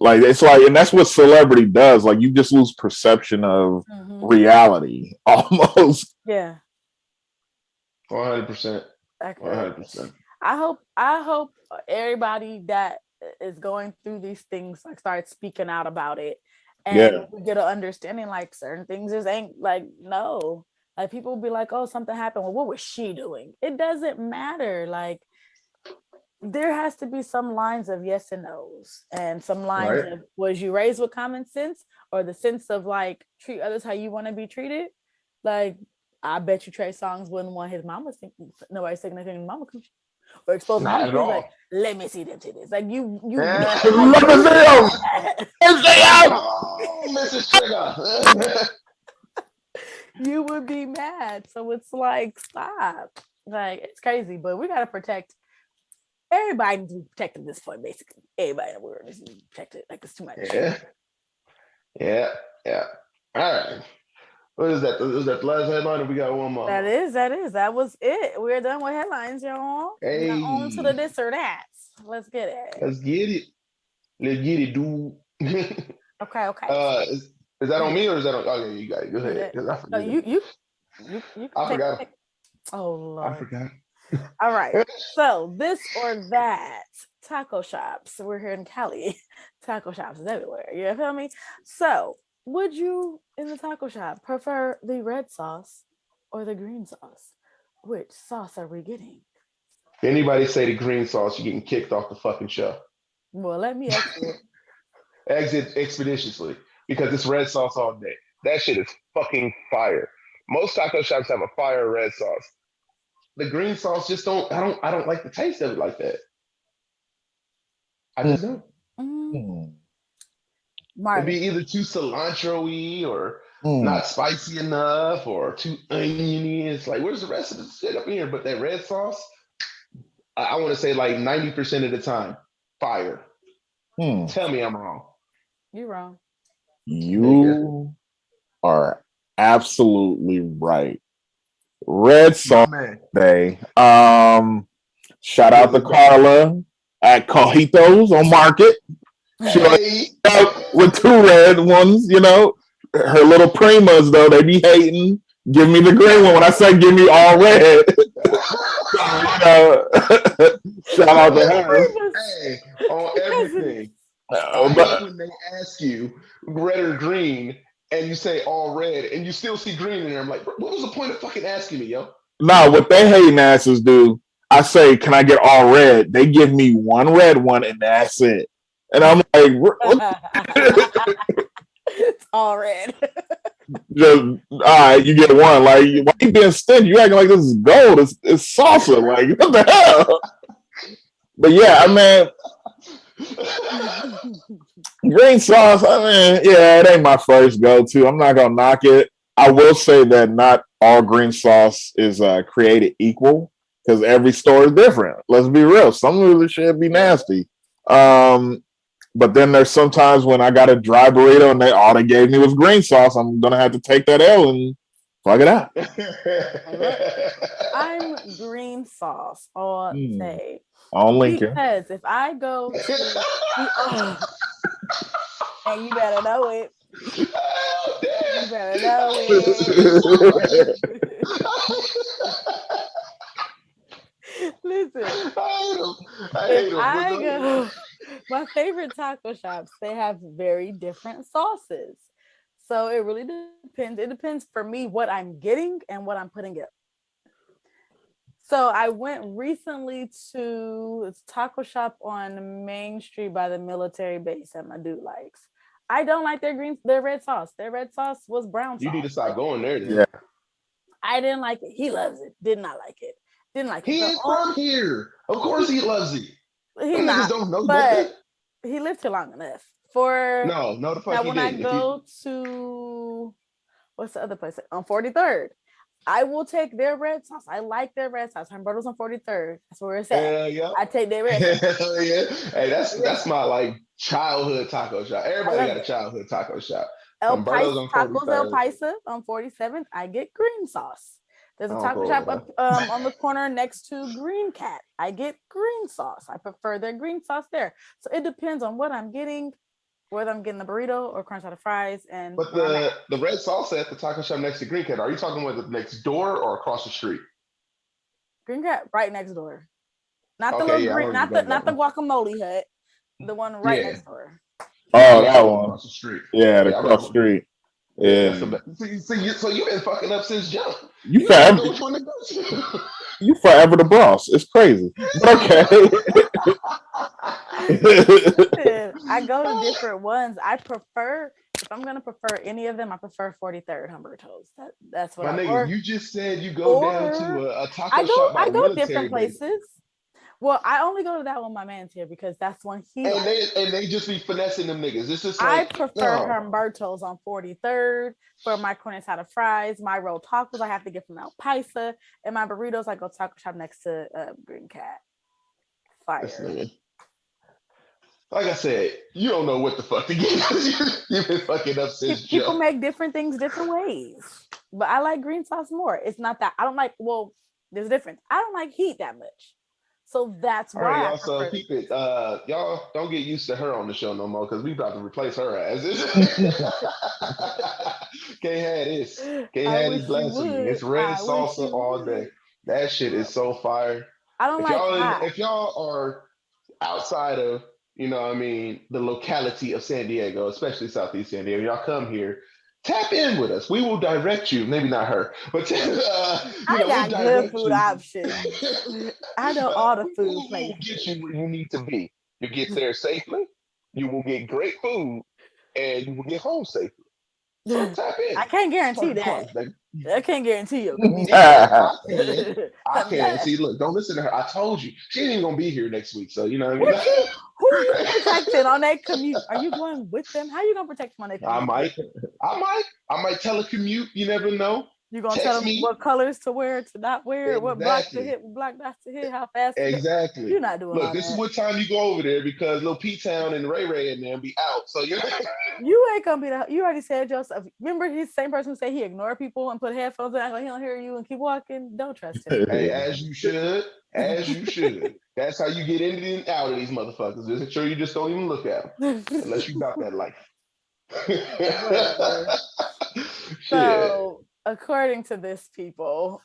it's like, and that's what celebrity does. Like, you just lose perception of reality almost. Yeah. 100%. Okay. 100%. I hope everybody that is going through these things like start speaking out about it, and Yeah, we get an understanding like certain things just ain't like, no. Like, people will be like, oh, something happened. Well, what was she doing? It doesn't matter. Like, there has to be some lines of yes and no's, and some lines Right. of, was you raised with common sense, or the sense of like, treat others how you want to be treated. Like, I bet you Trey Songz wouldn't want his mama thinking, nobody saying anything mama coochie, or expose Not mama at coochie. Like, all. let me see them titties. Like, you Yeah. like, let you me would see be him. mad. Let me see him. Oh, Mrs. Trigger. You would be mad. So it's like, stop. Like, it's crazy, but we gotta protect. Everybody needs to be protected at this point. Basically, everybody in the world needs to be protected. Like, it's too much. Yeah. Yeah. Yeah. All right. What is that? Is that the last headline, or we got one more? That was it. We're done with headlines, y'all. Now on to the Hey, this or that. Let's get it. let's get it. Let's get it, dude. Okay. Is that on me or is that on? Oh, yeah, you got it. Go You ahead. did. 'Cause I No, forget. you can I take forgot. it. Oh I Lord. forgot. All right. So this or that taco shops. We're here in Cali. Taco shops is everywhere. You feel me? So would you in the taco shop prefer the red sauce or the green sauce? Which sauce are we getting? If anybody say the green sauce, you're getting kicked off the fucking show. Well, let me exit. Exit expeditiously because it's red sauce all day. That shit is fucking fire. Most taco shops have a fire red sauce. The green sauce just don't. I don't like the taste of it like that. I just don't. Mm, Mm. It'd be Marvin. either too cilantro-y or Mm. not spicy enough or too oniony. It's like, where's the rest of the shit up in here? But that red sauce, I want to say like 90% of the time, fire. Mm. Tell me I'm wrong. You're wrong. Nigga. You are absolutely right. Red My sauce man. day. Shout out to Really Carla at Cojitos on Market. She like Hey. with two red ones, you know. Her little primas though, they be hating. Give me the green one. When I say give me all red, so, you know, shout out to her. Hey, on everything. I hate But when they ask you red or green and you say all red and you still see green in there. I'm like, what was the point of fucking asking me, yo? no, what they hating asses do, I say, can I get all red? They give me one red one and that's it. And I'm like, what? It's all red. Just all right, you get one. Like, why you being stingy? You acting like this is gold. It's salsa. Like, what the hell? But yeah, I mean, green sauce. I mean, yeah, it ain't my first go to. I'm not gonna knock it. I will say that not all green sauce is created equal because every store is different. Let's be real. Some of the shit be nasty. Um, but then there's sometimes when I got a dry burrito and all they gave me was green sauce, I'm gonna have to take that L and fuck it out. I'm green sauce all Mm. day. On Lincoln. Because if I go to and you better know it. Oh, You better know it. Listen, I hate if him. I go, my favorite taco shops, they have very different sauces. So it really depends. It depends for me what I'm getting and what I'm putting it. So I went recently to this taco shop on Main Street by the military base that my dude likes. I don't like their red sauce. Their red sauce was brown You need to sauce. stop going there then. Yeah. I didn't like it. He loves it. Did not like it. Didn't like it. He ain't from here. Of course he loves it. He's Them niggas not, don't know nothing. but he lived here long enough. For No, the fuck now, he when I didn't. go to what's the other place on 43rd, I will take their red sauce. I like their red sauce. Humberto's on 43rd. That's where it's at. Yeah. I take their red sauce. Hell yeah. Hey, that's my like childhood taco shop. I Everybody love got a it. childhood taco shop. El Humberto's Paisa on Tacos El 43rd. Paisa on 47th. I get green sauce. There's I a don't taco go shop over up on the corner next to Green Cat. I get green sauce. I prefer their green sauce there. So it depends on what I'm getting, whether I'm getting the burrito or crunch out of fries, and But where I'm at. the red salsa at the taco shop next to Green Cat, are you talking about the next door or across the street? Green Cat right next door. Not the Okay, little yeah, I green, don't even not go the to not that the one. guacamole hut. The one right Yeah. next door. Oh, Yeah, I that go one. across the street. Yeah, the Yeah, I cross go. street. Yeah, Yeah. that's the best. So you've been fucking up since jump. You You don't even know forever which one to go to. you forever the boss. It's crazy. But okay. Listen, I go to different ones. I prefer if I'm gonna prefer any of them, I prefer 43rd Humberto's. That's what My I nigga, you just said you go down or to a taco shop by I the go different military base, places. Well, I only go to that one my man's here because that's one he and likes. they just be finessing them niggas. It's just I like, prefer no. Humberto's on 43rd for my corn asada fries. My rolled tacos I have to get from El Paisa, and my burritos I go taco shop next to Green Cat. This Fire. nigga. Like I said, you don't know what the fuck to get. You've been fucking up since People jump. make different things different ways, but I like green sauce more. It's not that I don't like. Well, there's a difference. I don't like heat that much, so that's All right, why I y'all. So prefer. keep it. Y'all don't get used to her on the show no more because we about to replace her as Can't have this. Can't I have wish this you blasphemy. would. It's red I wish salsa you all would. day. That shit is so fire. I don't like hot. If y'all are outside of, what I mean, the locality of San Diego, especially Southeast San Diego, y'all come here, tap in with us. We will direct you. Maybe not her, but I we'll got good direct food you. options. I know all the food We will get places. you where you need to be. You get there safely. You will get great food, and you will get home safely. So tap in. I can't guarantee Certain that. parts, baby. I can't guarantee your convenience. I can. I can. Unless See, look, don't listen to her. I told you. She ain't even gonna be here next week. So you know what I what mean? you who are you protecting on that commute? Are you going with them? How are you gonna protect them on that I commute? might. I might telecommute. You never know. You gonna tell Text them me. what colors to wear, to not wear, what block to Exactly. hit, what block not to hit, how fast to go. Exactly. You're not doing Look, all this is that. what time you go over there because little P Town and Ray Ray in there and be out. So you know. You ain't gonna be the. You already said yourself. Remember, he's the same person who say he ignore people and put headphones in, like he don't hear you and keep walking. Don't trust him. Hey, as you should. As you should. That's how you get in and out of these motherfuckers. Just make sure you just don't even look at them unless you got that life. Whatever. Shit. So, according to this people,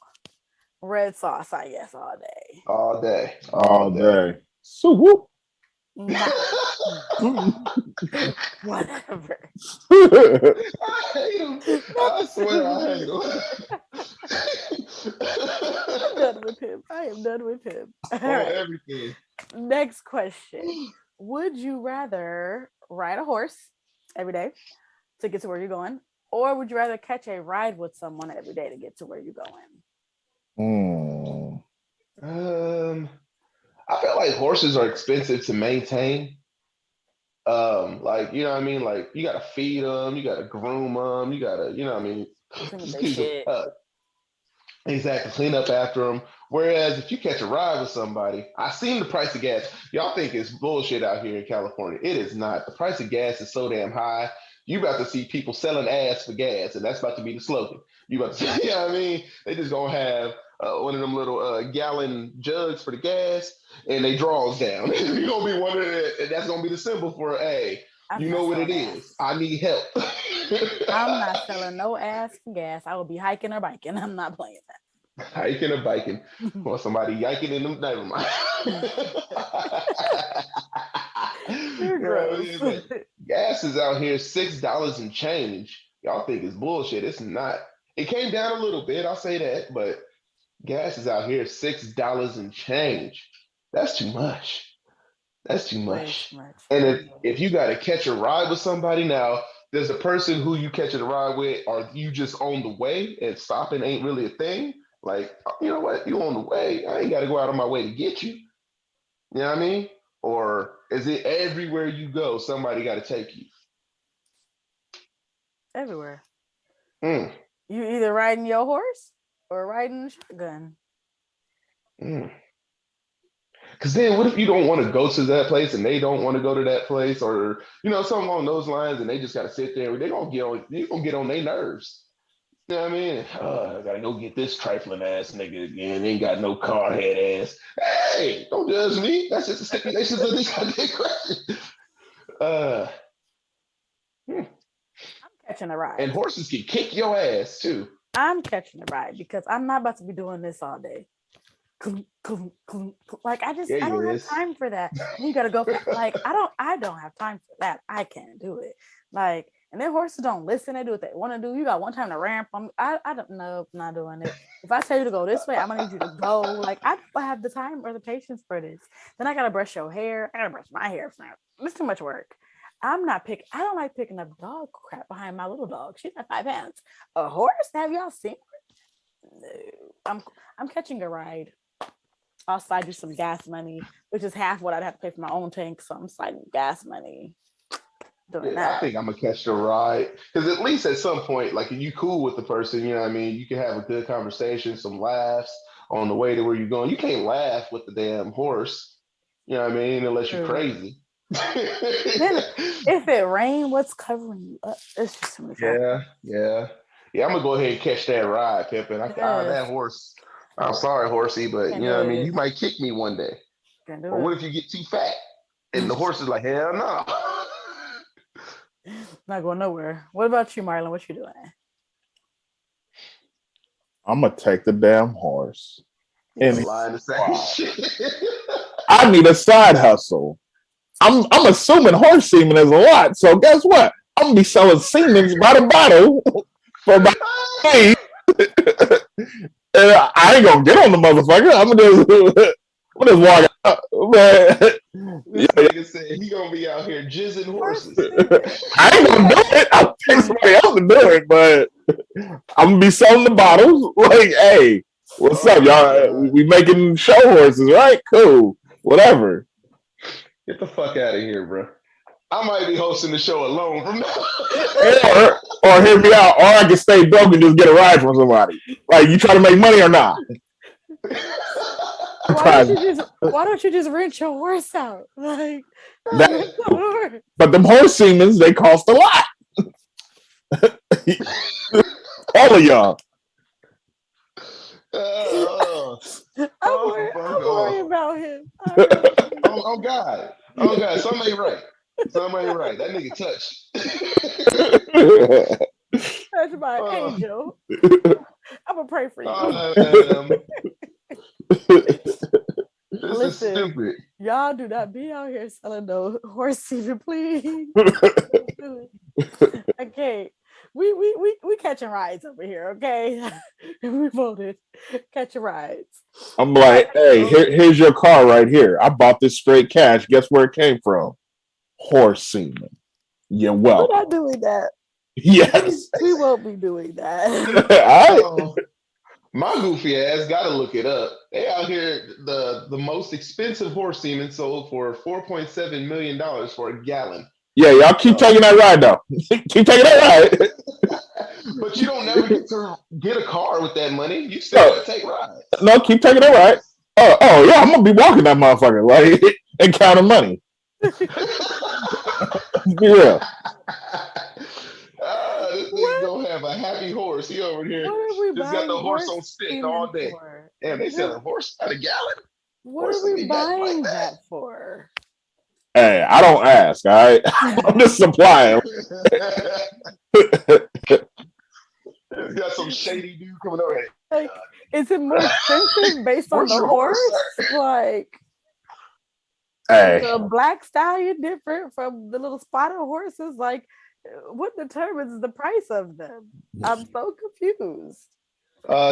red sauce, I guess, all day. All day. All day. So whoop. Nah, whatever. I hate him. I swear I hate him. I'm done with him. I am done with him. All On right. everything. Next question. Would you rather ride a horse every day to get to where you're going, or would you rather catch a ride with someone every day to get to where you're going? I feel like horses are expensive to maintain. Like you know what I mean. Like you gotta feed them, you gotta groom them, you gotta, you know what I mean. Just keep Shit. exactly clean up after them. Whereas if you catch a ride with somebody, I seen the price of gas. Y'all think it's bullshit out here in California. It is not. The price of gas is so damn high. You about to see people selling ass for gas, and that's about to be the slogan. You about to see, you know what I mean? They just gonna have one of them little gallon jugs for the gas, and they draws down. You're gonna be wondering, and that's gonna be the symbol for, hey, you know what it is. I need help. I'm not selling no ass for gas. I will be hiking or biking. I'm not playing that. Hiking or biking, or somebody yiking in them. Never mind. You're gross. Gas is out here $6 and change. Y'all think it's bullshit. It's not. It came down a little bit, I'll say that, but gas is out here $6 and change. That's too much. That's too much. And if you got to catch a ride with somebody now, there's a person who you catching a ride with, or you just on the way and stopping ain't really a thing. Like, you know what? You on the way. I ain't got to go out of my way to get you. You know what I mean? Or is it everywhere you go, somebody got to take you? Everywhere. You either riding your horse or riding the shotgun. Because then what if you don't want to go to that place and they don't want to go to that place, or something along those lines, and they just got to sit there and they're gonna get on their nerves. You know what I mean? I gotta go get this trifling ass nigga again. Ain't got no car head ass. Hey, don't judge me. That's just the stipulations of this goddamn question. I'm catching a ride. And horses can kick your ass too. I'm catching a ride because I'm not about to be doing this all day. Like I don't have time for that. You gotta go. Like I don't have time for that. I can't do it. Like, and then horses don't listen. They do what they want to do. You got one time to ramp them. I don't know. I'm not doing it. If I tell you to go this way, I'm gonna need you to go. Like I don't have the time or the patience for this. Then I gotta brush your hair. I gotta brush my hair. It's too much work. I don't like picking up dog crap behind my little dog. She's at 5 pounds. A horse? Have y'all seen her? No. I'm catching a ride. I'll slide you some gas money, which is half what I'd have to pay for my own tank. So I'm sliding gas money. Doing that. I think I'm gonna catch the ride because at least at some point, like if you cool with the person, you know what I mean, you can have a good conversation, some laughs on the way to where you're going. You can't laugh with the damn horse, you know what I mean, unless you're crazy. Then if it rains, what's covering you up? It's just too much. Yeah. I'm gonna go ahead and catch that ride, Pippin. That horse. I'm sorry, horsey, but you know what I mean. You might kick me one day. Or what if you get too fat and the horse is like, hell no. Not going nowhere. What about you, Marlon? What you doing? I'm gonna take the damn horse. And lying to say shit. I need a side hustle. I'm assuming horse semen is a lot. So guess what? I'm gonna be selling semen by the bottle for about $3. And I ain't gonna get on the motherfucker. I'm gonna just walk out. But This nigga said he gonna be out here jizzing horses. I ain't gonna do it. I'll take somebody else to do it, but I'm gonna be selling the bottles. Like, hey, what's up, y'all? We making show horses, right? Cool. Whatever. Get the fuck out of here, bro. I might be hosting the show alone from now. Or hear me out, or I can stay broke and just get a ride from somebody. Like, you try to make money or not? Why don't you just rent your horse out? Like but them horse semens, they cost a lot. All of y'all. I'm worried about him. Oh God. Something ain't right. That nigga touched. That's my angel. I'm gonna pray for you. This is stupid. Y'all do not be out here selling no horse semen, please. Okay. We catching rides over here, okay? We voted catching rides. I'm like, hey, here's your car right here. I bought this straight cash. Guess where it came from? Horse semen. You're welcome. We're not doing that. Yes. We won't be doing that. My goofy ass gotta look it up. They out here, the most expensive horse semen sold for $4.7 million for a gallon. Yeah, y'all keep taking that ride though. Keep taking that ride. But you don't never get to get a car with that money. You still gotta take rides. No, keep taking that ride. Oh yeah, I'm gonna be walking that motherfucker like and counting money. Be real. This nigga gonna have a happy horse. He over here just got the horse on stick all day. Damn, they selling horse at a gallon. What are we buying that for? Hey, I don't ask, all right? I'm just supplying. It's got some shady dude coming over here. Like, is it more expensive based on the horse? Like, hey, the black stallion different from the little spotted horses? Like, what determines the price of them? I'm so confused.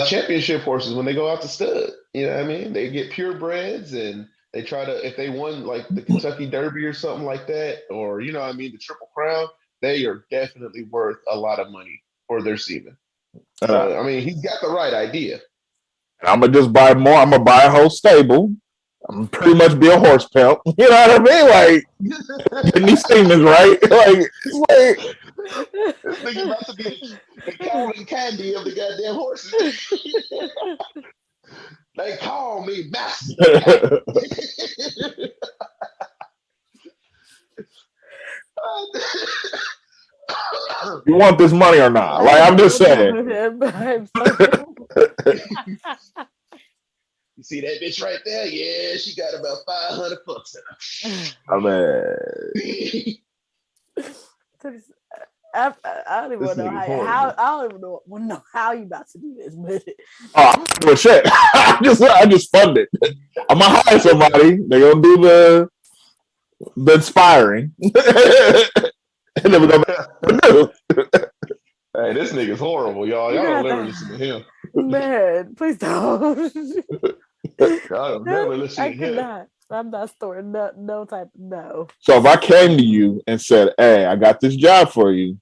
Championship horses, when they go out to stud, you know what I mean? They get purebreds and they try to, if they won like the Kentucky Derby or something like that, or, you know what I mean, the Triple Crown, they are definitely worth a lot of money for their semen. So, I mean, he's got the right idea. I'm going to just buy more. I'm going to buy a whole stable. I'm pretty much be a horse pimp. You know what I mean? Like, getting these semens right. Like, this nigga about to be the Calvin Candy of the goddamn horses. They call me master. You want this money or not? Like, I'm just saying. You see that bitch right there? Yeah, she got about 500 bucks in her. I mean, I don't even know how. I don't even know how you about to do this, but I'm doing shit. I just fund it. I'm gonna hire somebody. They're gonna do the inspiring, and then we're gonna do. Hey, this nigga's horrible, y'all. Y'all don't never listen to him. Man, please don't. Y'all never listen to him. I'm not storing no type of no. So if I came to you and said, "Hey, I got this job for you,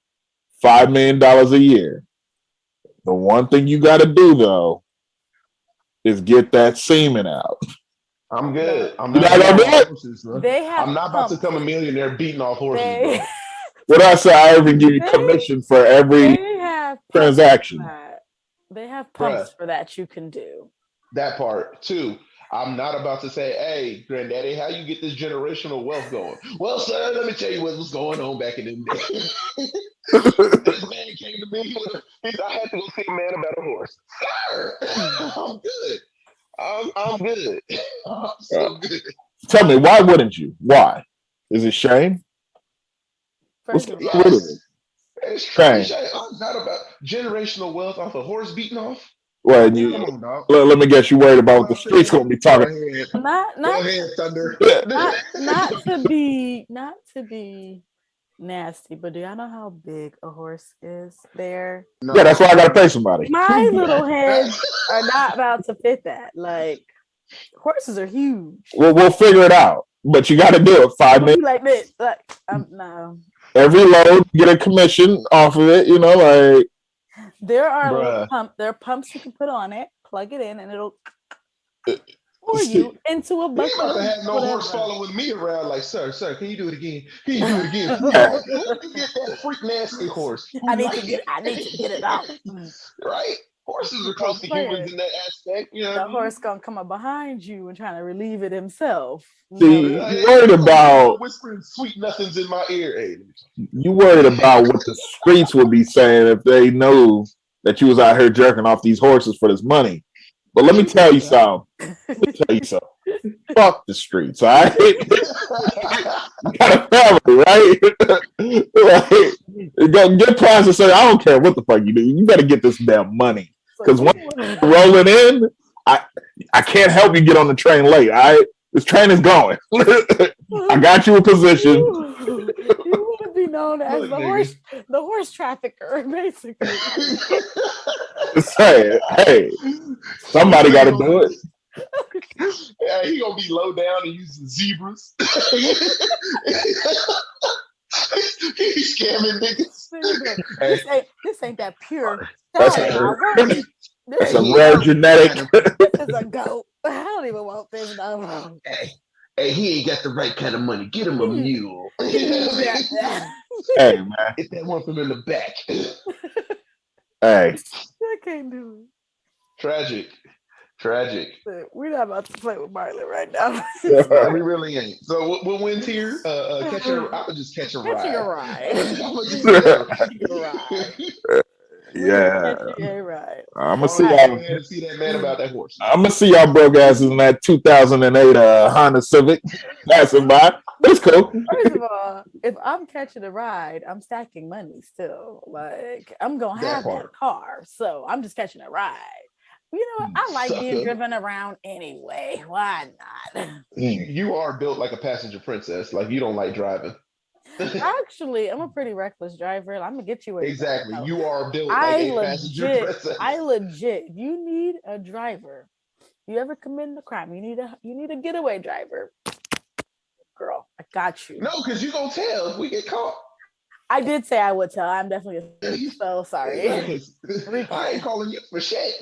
$5 million a year. The one thing you got to do though is get that semen out." I'm good. I'm not gonna do it. I'm not about to become a millionaire beating off horses, bro. What I say, I even give you commission for every transaction. They have pumps for that you can do. That part too. I'm not about to say, "Hey, granddaddy, how you get this generational wealth going?" Well, sir, let me tell you what was going on back in the day. This man came to me. I had to go see a man about a horse. Sir, I'm good. I'm good. I'm so good. Tell me, why wouldn't you? Why? Is it shame? Yes. It's shame. I'm not about generational wealth off a horse beating off. Well, you Come on, dog. let me guess. You worried about what the streets gonna be Go talking? ahead. Not Go ahead, Thunder. not to be nasty, but do y'all know how big a horse is there? Yeah, No. that's why I gotta pay somebody. My little heads are not about to fit that. Like horses are huge. We'll figure it out. But you got to do it. 5 I'm gonna minutes be like this. Like no. every load, get a commission off of it. You know, like There are Bruh. there are pumps you can put on it, plug it in, and it'll pour you into a You bucket. about to have no whatever. horse following me around like, sir, can you do it again? Can you do it again? Let me get that freak nasty horse. I need to get it out. Right? Horses are close to humans in that aspect. You know The what I mean? horse gonna come up behind you and trying to relieve it himself. See, No. you worried about whispering sweet nothings in my ear. Hey, you worried about what the streets would be saying if they knew that you was out here jerking off these horses for this money. But let me tell you something. Fuck the streets, all right? You got a family, right? Like, go get plans and say, I don't care what the fuck you do. You better get this damn money. Because when you're rolling in, I can't help you get on the train late, all right? This train is going. I got you a position. You want to be known as the horse trafficker, basically. Say, hey, somebody got to do it. Yeah, he gonna be low down and using zebras. He's scamming niggas. This ain't that pure. That's a rare genetic. This is a goat. I don't even want this. No. Hey, he ain't got the right kind of money. Get him a mule. Hey, man. Get that one from in the back. Hey. I can't do it. Tragic. We're not about to play with Marlon right now. No, we really ain't. So what wins here? I'm gonna just catch a ride. Catching a ride. Yeah. I'm gonna see y'all. See that man about that horse. I'm gonna see y'all broke asses in that 2008 Honda Civic passing by. It's cool. First of all, if I'm catching a ride, I'm stacking money still. Like I'm gonna have that car, so I'm just catching a ride. You know, I like being driven around anyway. Why not? You are built like a passenger princess. Like you don't like driving. Actually, I'm a pretty reckless driver. I'm gonna get you exactly. You are built like a passenger princess. If you need a driver, you ever commit a crime, you need a getaway driver. Girl, I got you. No, because you gonna tell if we get caught. I did say I would tell. I'm definitely so sorry. I ain't calling you for shit.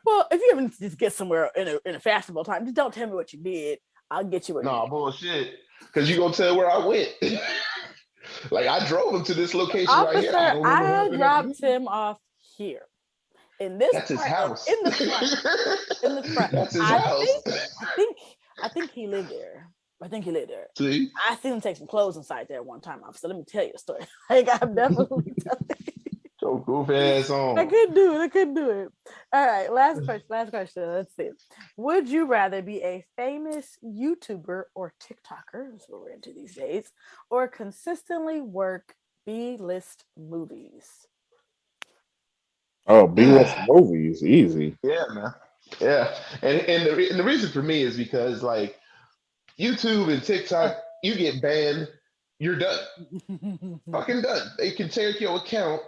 Well, if you ever just get somewhere in a fashionable time, just don't tell me what you did. I'll get you. Bullshit. Because you gonna tell where I went. Like I drove him to this location right here. I dropped him off here. That's his house. In the front. That's his house. I think he lived there. See? I seen him take some clothes inside there one time. So let me tell you a story. Like I'm definitely telling you. So goof ass on. I couldn't do it. All right, last question. Let's see. Would you rather be a famous YouTuber or TikToker, that's what we're into these days, or consistently work B-list movies? Oh, B-list movies, easy. Yeah, man. Yeah, and the reason for me is because like YouTube and TikTok, you get banned, you're done. Fucking done. They can take your account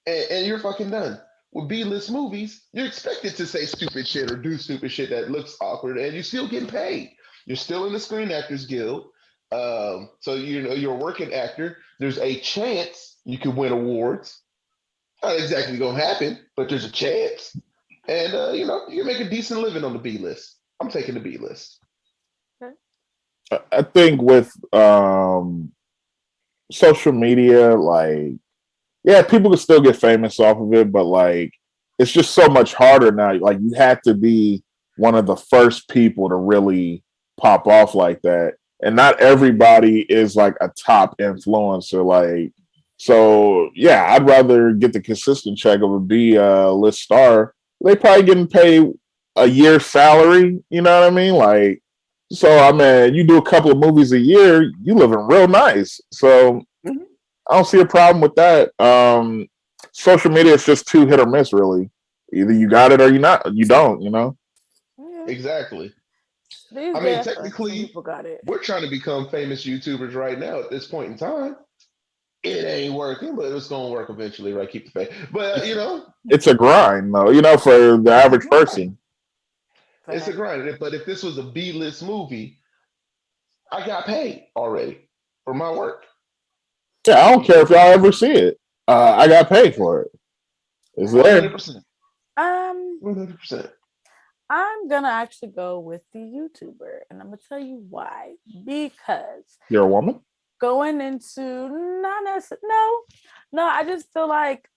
and you're fucking done. With B-list movies, you're expected to say stupid shit or do stupid shit that looks awkward, and you're still getting paid. You're still in the Screen Actors Guild. So you're a working actor. There's a chance you could win awards. Not exactly gonna happen, but there's a chance. And you can make a decent living on the B-list. I'm taking the B-list. I think with social media, like, yeah, people can still get famous off of it, but like, it's just so much harder now. Like, you have to be one of the first people to really pop off like that. And not everybody is like a top influencer. Like, so yeah, I'd rather get the consistent check of a B-list star. They probably getting paid a year's salary. You know what I mean? Like, so I mean, you do a couple of movies a year, you living real nice. So I don't see a problem with that. Social media is just too hit or miss, really. Either you got it or you don't. Yeah. Exactly. These I mean, days, some technically, people got it. we're trying to become famous YouTubers right now at this point in time. It ain't working, but it's gonna work eventually, right? Keep the faith. But It's a grind, though. For the it's a average grind. person. It's a grind. But if this was a B-list movie, I got paid already for my work. Yeah, I don't care if y'all ever see it. I got paid for it. It's there. 100%. Um, 100%. I'm gonna actually go with the YouTuber, and I'm gonna tell you why. Because You're a woman. going into not necessarily, no, I just feel like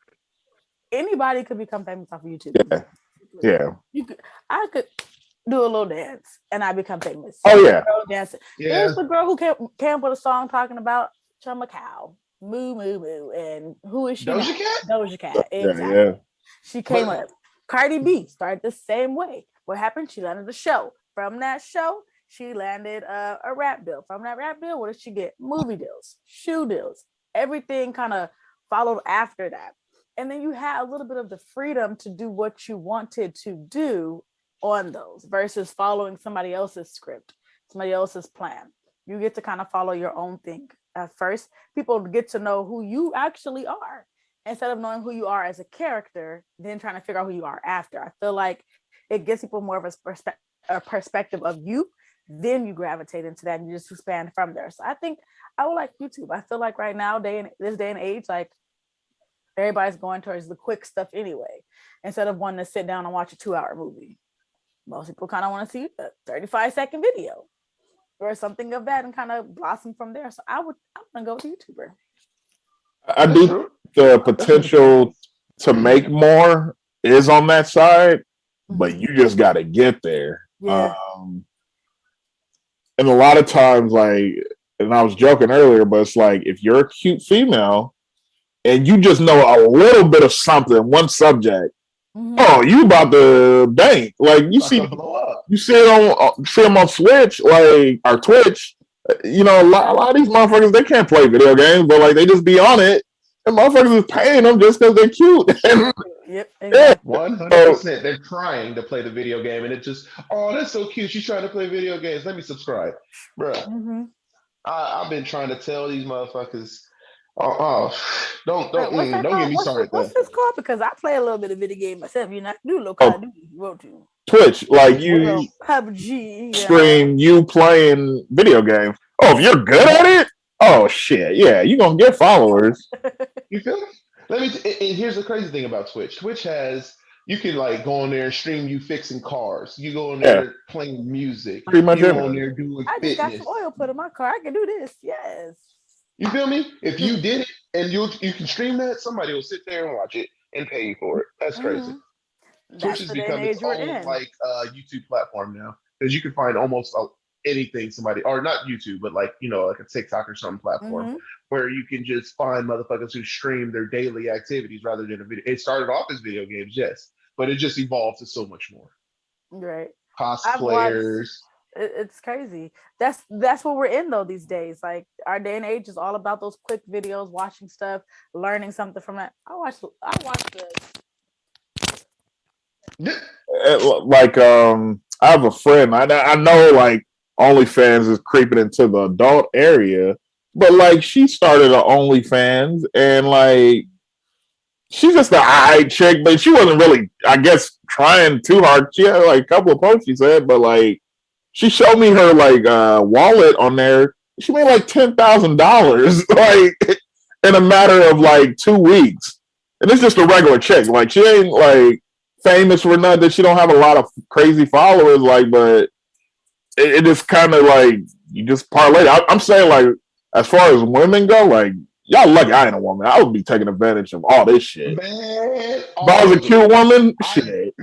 anybody could become famous off of YouTube. Yeah. I could do a little dance and I become famous. Oh yeah. Dancing. Yeah. There's the girl who came up with a song talking about Chumma Cow, moo moo moo, and who is she? Doja Cat. Doja Cat. Exactly. Yeah. She came up. Cardi B started the same way. What happened? She landed a show. From that show, she landed a rap deal. From that rap deal, what did she get? Movie deals, shoe deals. Everything kind of followed after that. And then you had a little bit of the freedom to do what you wanted to do on those versus following somebody else's script, somebody else's plan. You get to kind of follow your own thing. At first, people get to know who you actually are instead of knowing who you are as a character, then trying to figure out who you are after. I feel like it gives people more of a perspective of you, then you gravitate into that and you just expand from there. So I think I would like YouTube. I feel like right now, this day and age, like everybody's going towards the quick stuff anyway, instead of wanting to sit down and watch a 2-hour movie. Most people kind of want to see a 35-second video or something of that and kind of blossom from there. So I'm gonna go with YouTuber. I do the potential to make more is on that side, but you just got to get there. Yeah. And a lot of times, like, and I was joking earlier, but it's like if you're a cute female and you just know a little bit of something, one subject, oh, you about to bank. Like you see them on Switch, like or Twitch. A lot of these motherfuckers, they can't play video games, but like they just be on it, and motherfuckers is paying them just because they're cute. Yep, exactly. 100%. They're trying to play the video game, and it just, oh, that's so cute. She's trying to play video games. Let me subscribe, bro. I've been trying to tell these motherfuckers. Don't get me started. What's this called? Because I play a little bit of video game myself. You not do look Call of Duty. You want to Twitch, like you PUBG stream you playing video games. Oh, if you're good at it, oh shit, yeah, you gonna get followers. You feel me? And here's the crazy thing about Twitch. Twitch has you can like go on there and stream you fixing cars. You go on there playing music. Pretty much you go on there doing fitness. I just got some oil put in my car. I can do this. Yes. You feel me? If you did it and you can stream that, somebody will sit there and watch it and pay you for it. That's crazy. Twitch has become its own like YouTube platform now because you can find almost anything somebody or not YouTube, but like like a TikTok or some platform where you can just find motherfuckers who stream their daily activities rather than a video. It started off as video games, yes, but it just evolved to so much more. Right. Cosplayers. It's crazy. That's what we're in though these days. Like our day and age is all about those quick videos, watching stuff, learning something from that. I watch like I have a friend. I know like OnlyFans is creeping into the adult area, but like she started a OnlyFans and like she's just an eye chick, but she wasn't really, I guess, trying too hard. She had like a couple of posts, she said, but like she showed me her like wallet on there. She made like $10,000 like in a matter of like 2 weeks, and it's just a regular chick. Like she ain't like famous for nothing. She don't have a lot of crazy followers. Like, but it is kind of like you just parlay. I'm saying like as far as women go, like y'all lucky I ain't a woman. I would be taking advantage of all this shit. Man, if I was a cute woman, shit.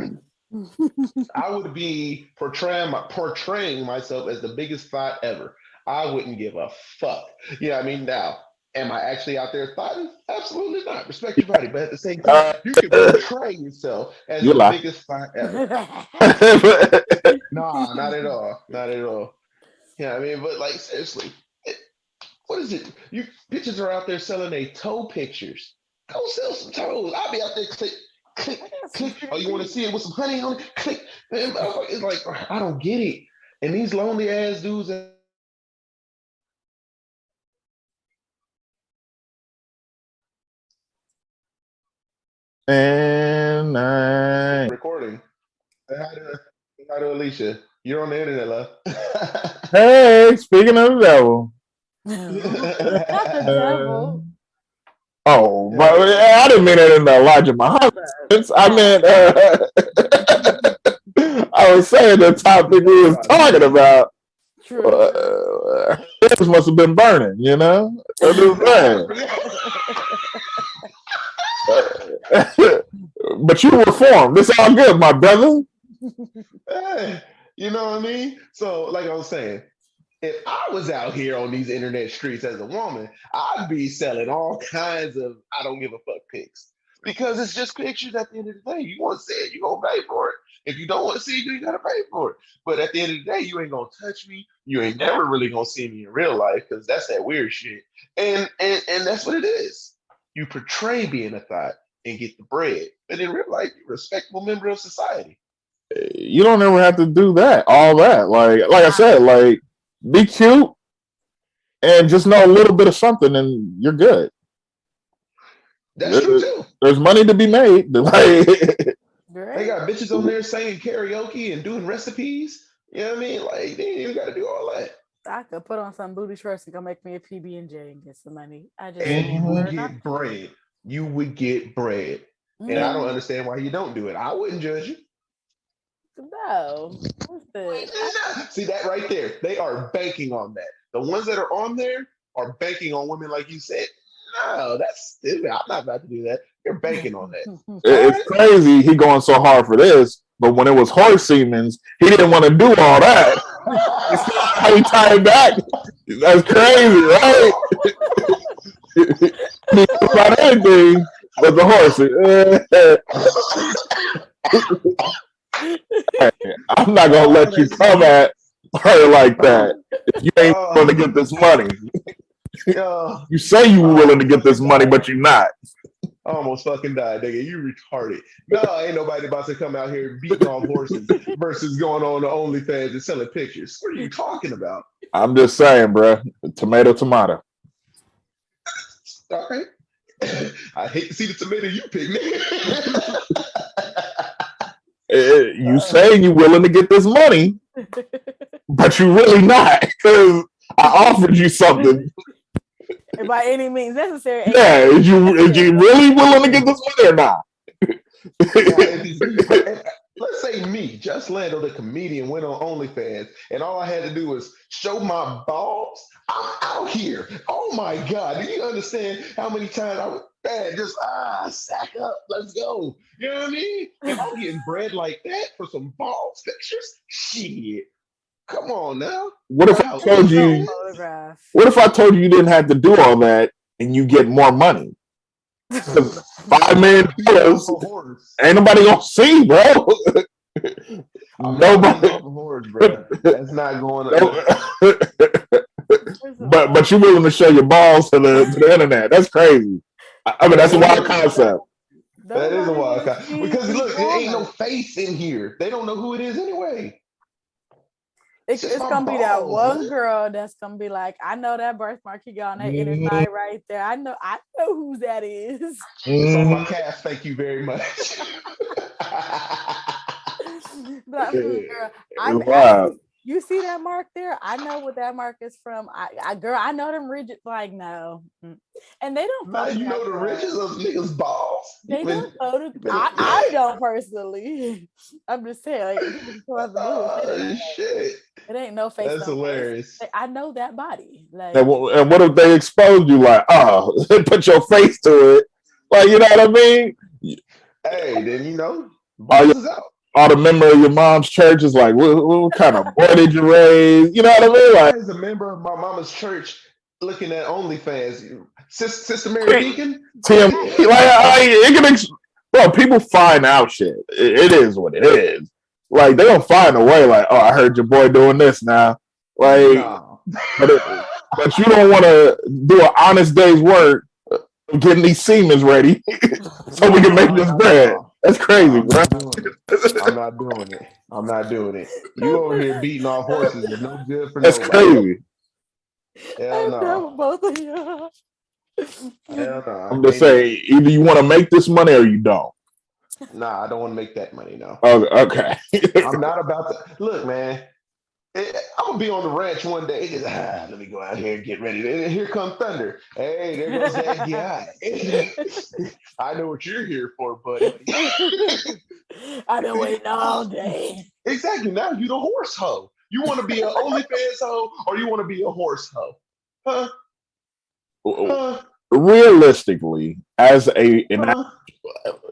I would be portraying myself as the biggest thought ever. I wouldn't give a fuck. Yeah, I mean, now, am I actually out there thoughting? Absolutely not. Respect your body, but at the same time, you can portray yourself as the biggest thought ever. Nah, not at all. Not at all. Yeah, I mean, but like seriously, what is it? You bitches are out there selling their toe pictures. Go sell some toes. I'll be out there click. Click. Oh, you want to see it with some honey on it? Click. Man, it's like I don't get it. And these lonely ass dudes And recording. Say hi to Alicia. You're on the internet, love. hey, speaking of the devil. Not the devil. Oh, but I didn't mean it in the Elijah Muhammad sense. I meant I was saying the topic we was talking about. True. This must have been burning, you know. I'm just saying. But you reformed. It's all good, my brother. Hey, you know what I mean? So, like I was saying, if I was out here on these internet streets as a woman, I'd be selling all kinds of I don't give a fuck pics because it's just pictures at the end of the day. You want to see it, you gonna pay for it. If you don't want to see it, you gotta pay for it. But at the end of the day, you ain't gonna touch me. You ain't never really gonna see me in real life because that's that weird shit. And that's what it is. You portray being a thought and get the bread, but in real life, you're a respectable member of society. You don't ever have to do that. All that, like I said, like be cute and just know a little bit of something, and you're good. That's true too. There's money to be made. Like, they got bitches on there singing karaoke and doing recipes. You know what I mean? Like they ain't even got to do all that. I could put on some booty shorts and go make me a PB and J and get some money. And you would get bread. You would get bread. And I don't understand why you don't do it. I wouldn't judge you. No. See that right there? They are banking on that. The ones that are on there are banking on women, like you said. No, that's stupid. I'm not about to do that. You're banking on that. It's crazy he going so hard for this, but when it was horse semen's, he didn't want to do all that. How he tied back? That's crazy, right? About anything but the horse. I'm not gonna let you come at her like that. If you ain't going to get this money. You say you were willing to get this money, but you're not. I almost fucking died, nigga. You retarded. No, ain't nobody about to come out here beating off horses versus going on the OnlyFans and selling pictures. What are you talking about? I'm just saying, bro. Tomato. All right. I hate to see the tomato you pick, nigga. You saying you willing to get this money, but you really not, because I offered you something. And by any means necessary. Yeah, is you really willing to get this money or not? Let's say me, Just Lando, the comedian, went on OnlyFans, and all I had to do was show my balls. I'm out here. Oh my God. Do you understand how many times I was just sack up, let's go. You know what I mean? If I'm getting bread like that for some balls pictures, shit. Come on now. What if I told you? What if I told you didn't have to do all that and you get more money? $5 million. Ain't nobody gonna see, bro. Nobody. Bro. That's not going on. But you're willing to show your balls to the internet. That's crazy. I mean, that's a wild concept. That is a wild concept. Because look, there ain't no face in here. They don't know who it is anyway. It's gonna be that one girl that's gonna be like, I know that birthmark you got on that inner thigh right there. I know who that is. It's on my calf. Thank you very much. But girl, you see that mark there? I know what that mark is from. I know them rigid. Like no, and they don't. Now you know the ridges of niggas' balls. They don't photograph. I don't personally. I'm just saying. Like, shit. It ain't no face. That's hilarious. Face. I know that body. Like, and what if they exposed you? Like, put your face to it. Like, you know what I mean? Hey, then you know, balls is out. All the member of your mom's church is like, what kind of boy did you raise? You know what I mean? Like, as a member of my mama's church, looking at OnlyFans, Sister Mary Deacon, Tim, bro, people find out shit. It is what it is. Like, they don't find a way. Like, I heard your boy doing this now. Like, no. but you don't want to do an honest day's work getting these semen ready so we can make this bread. That's crazy, I'm bro. not doing it. I'm not doing it. I'm not doing it. You over here beating off horses is no good for That's nobody. crazy. Hell I'm done no. with both of you. Hell no. I I'm just can't do saying, either you want to make this money or you don't. it. Nah, I don't want to make that money. No. Oh, okay. I'm not about to look, man. I'm gonna be on the ranch one day. Let me go out here and get ready. And here comes thunder. Hey, there goes that guy. I know what you're here for, buddy. I've been waiting all day. Exactly. Now you the horse hoe. You want to be an OnlyFans hoe or you want to be a horse hoe? Huh? Huh? Realistically, Huh?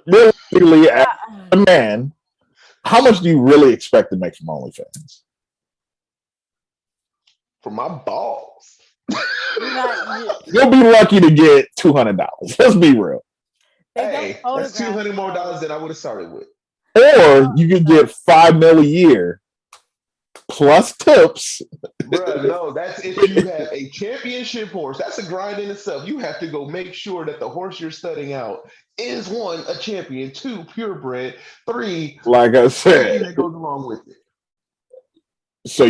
realistically as a man, how much do you really expect to make from OnlyFans? For my balls. You'll be lucky to get $200. Let's be real. Hey, that's $200 more than I would have started with. Or you could get $5 million a year plus tips. Bruh, no, that's if you have a championship horse. That's a grind in itself. You have to go make sure that the horse you're studying out is one, a champion, two, purebred, three, Like I said, everything that goes along with it. So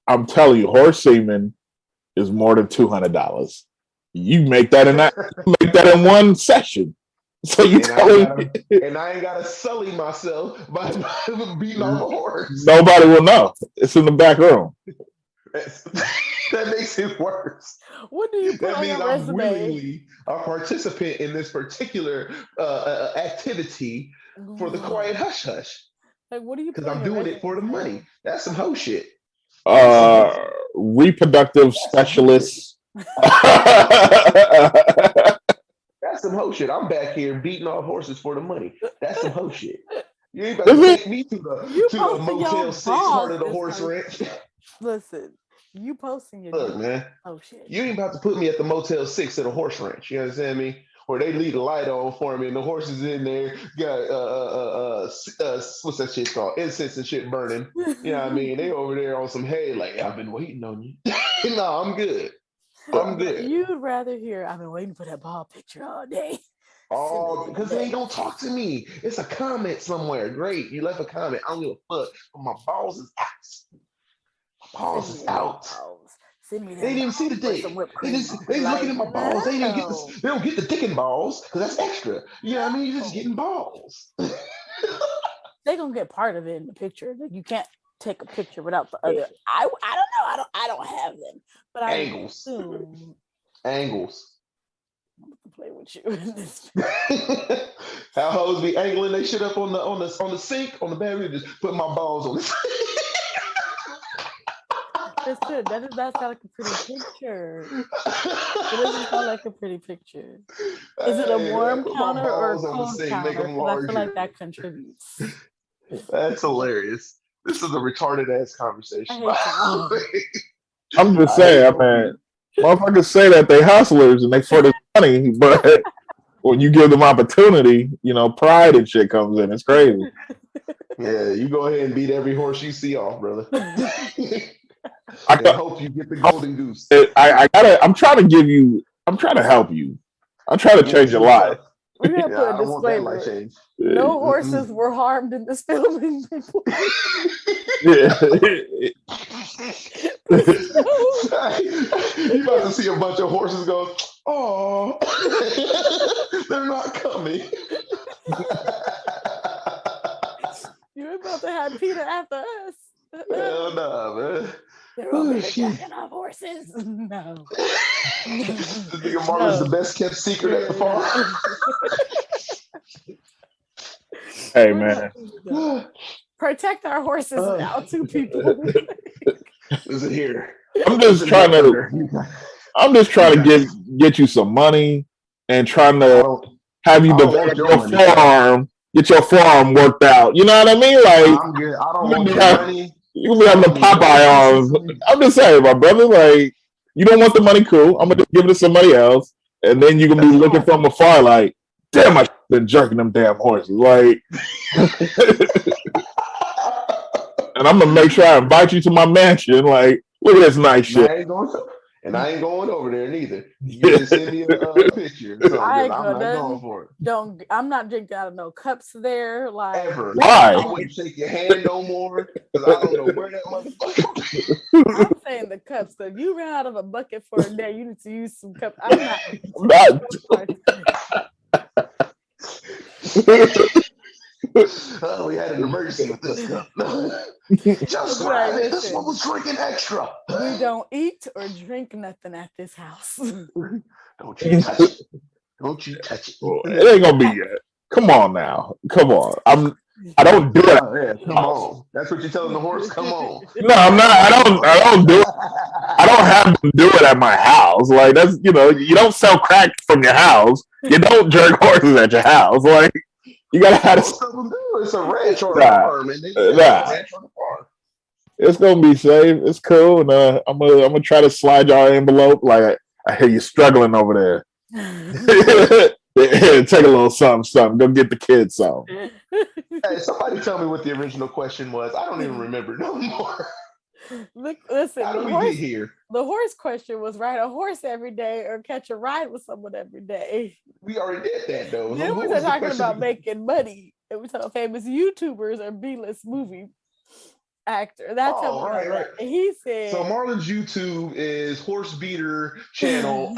I'm telling you, horse semen is more than $200. You make that in one session. So you telling me, and I ain't gotta sully myself by beating off a horse. Nobody will know. It's in the back room. That makes it worse. What do you put on your resume? Willingly a participant in this particular activity for the quiet hush hush. Like, what do you? Because I'm doing it for the money. That's some hoe shit. Reproductive specialists. That's some hoe shit. I'm back here beating off horses for the money. That's some hoe shit. You ain't about to take me to the Motel 6 part of the horse ranch. Listen, you posting your look, man. Oh shit. You ain't about to put me at the Motel 6 at a horse ranch. You understand me? Where they leave the light on for me and the horses in there got what's that shit called? Incense and shit burning. You know what I mean? They over there on some hay, like, I've been waiting on you. No, I'm good. I'm good. You'd rather hear I've been waiting for that ball picture all day. Oh, because they ain't gonna talk to me. It's a comment somewhere. Great. You left a comment. I don't give a fuck. But my balls is out. My balls is out. Send me that. They didn't even see the dick. They just looking at my balls. They didn't get this. They don't get the dick and balls because that's extra. You know what I mean? You're just getting balls. They gonna get part of it in the picture. Like, you can't take a picture without the other. I don't know. I don't have them. But I assume angles. I'm gonna play with you. How hoes be angling they shit up on the sink on the battery, just put my balls on the sink. Listen, that does not sound like a pretty picture. It doesn't sound like a pretty picture. Is it a warm counter or a cold counter? I feel like that contributes. That's hilarious. This is a retarded ass conversation. I'm just saying, man. Motherfuckers say that they hustlers and they for the money, but when you give them opportunity, pride and shit comes in. It's crazy. Yeah, you go ahead and beat every horse you see off, brother. I hope you get the golden goose. I'm trying to help you. I'm trying to change your life. We're gonna put a disclaimer. No horses were harmed in this filming. You about to see a bunch of horses go, oh, they're not coming. You're about to have Peter after us. Hell no, man. They're over here jacking off horses. No. The nigga Marvin's the best kept secret at the farm. Hey, man. Protect our horses now, two people. Listen here. I'm just trying to get you some money and trying to have you develop your forearm, get your forearm worked out. You know what I mean? Like, I'm good. I don't want your money. You can be having the Popeye arms. I'm just saying, my brother, like, you don't want the money, cool. I'm gonna just give it to somebody else, and then you're gonna be looking from afar like, damn, I been jerking them damn horses. Like, and I'm gonna make sure I invite you to my mansion. Like, look at this nice shit. And And I ain't going over there neither. You just send me a picture or something, I because ain't I'm not gonna going for it. I'm not drinking out of no cups there. Like Ever. Why? I wouldn't shake your hand no more because I don't know where that motherfucker. I'm saying the cups. So if you ran out of a bucket for a day, you need to use some cups. I'm not. Not- Oh, we had an emergency with this cup. Just Right, right. This listen. one was drinking extra. We don't eat or drink nothing at this house. Don't you touch it. Don't you touch it. It ain't gonna be yet. Come on now. Come on. I don't do it. Oh, yeah, come on. That's what you're telling the horse. Come on. No, I'm not. I don't do it. I don't have them do it at my house. Like that's you don't sell crack from your house. You don't jerk horses at your house. Like you gotta have Most of them do. It's a ranch or a nah, farm, and they nah. ranch or a farm. It's gonna be safe. It's cool. And I'm gonna try to slide y'all envelope. Like I hear you struggling over there. Take a little something. Go get the kids something. Hey, somebody tell me what the original question was. I don't even remember no more. Listen, How did we get here? The horse question was ride a horse every day or catch a ride with someone every day. We already did that though. Then we were talking about making money. And we talking famous YouTubers or B-list movie actor. That's right. And he said. So Marlon's YouTube is Horse Beater Channel.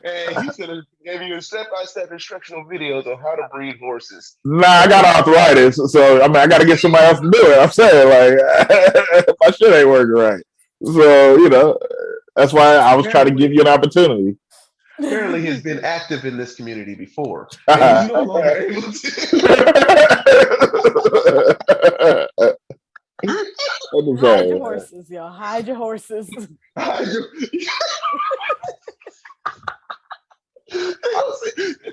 And he's gonna give you step-by-step instructional videos on how to breed horses. Nah, I got arthritis, so I gotta get somebody else to do it. I'm saying, like, my shit ain't working right. So, that's why I was trying to give you an opportunity. Apparently, he's been active in this community before. And he's no longer able to. Hide your horses, y'all. Hide your horses.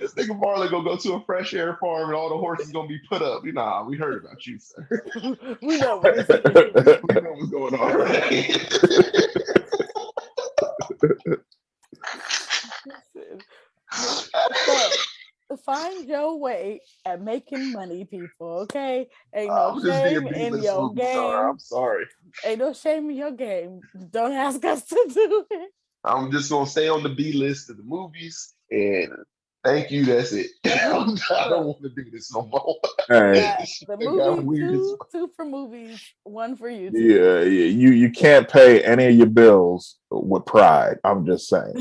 This nigga Marlon gonna go to a fresh air farm and all the horses gonna be put up. Nah, we heard about you, sir. We know what's going on. Right? Find your way at making money, people. Okay, ain't no shame in your game. I'm sorry. Ain't no shame in your game. Don't ask us to do it. I'm just gonna stay on the B list of the movies, and thank you. That's it. I don't want to do this no more. Hey. The movie, two for movies, one for you. Yeah. You can't pay any of your bills with pride. I'm just saying.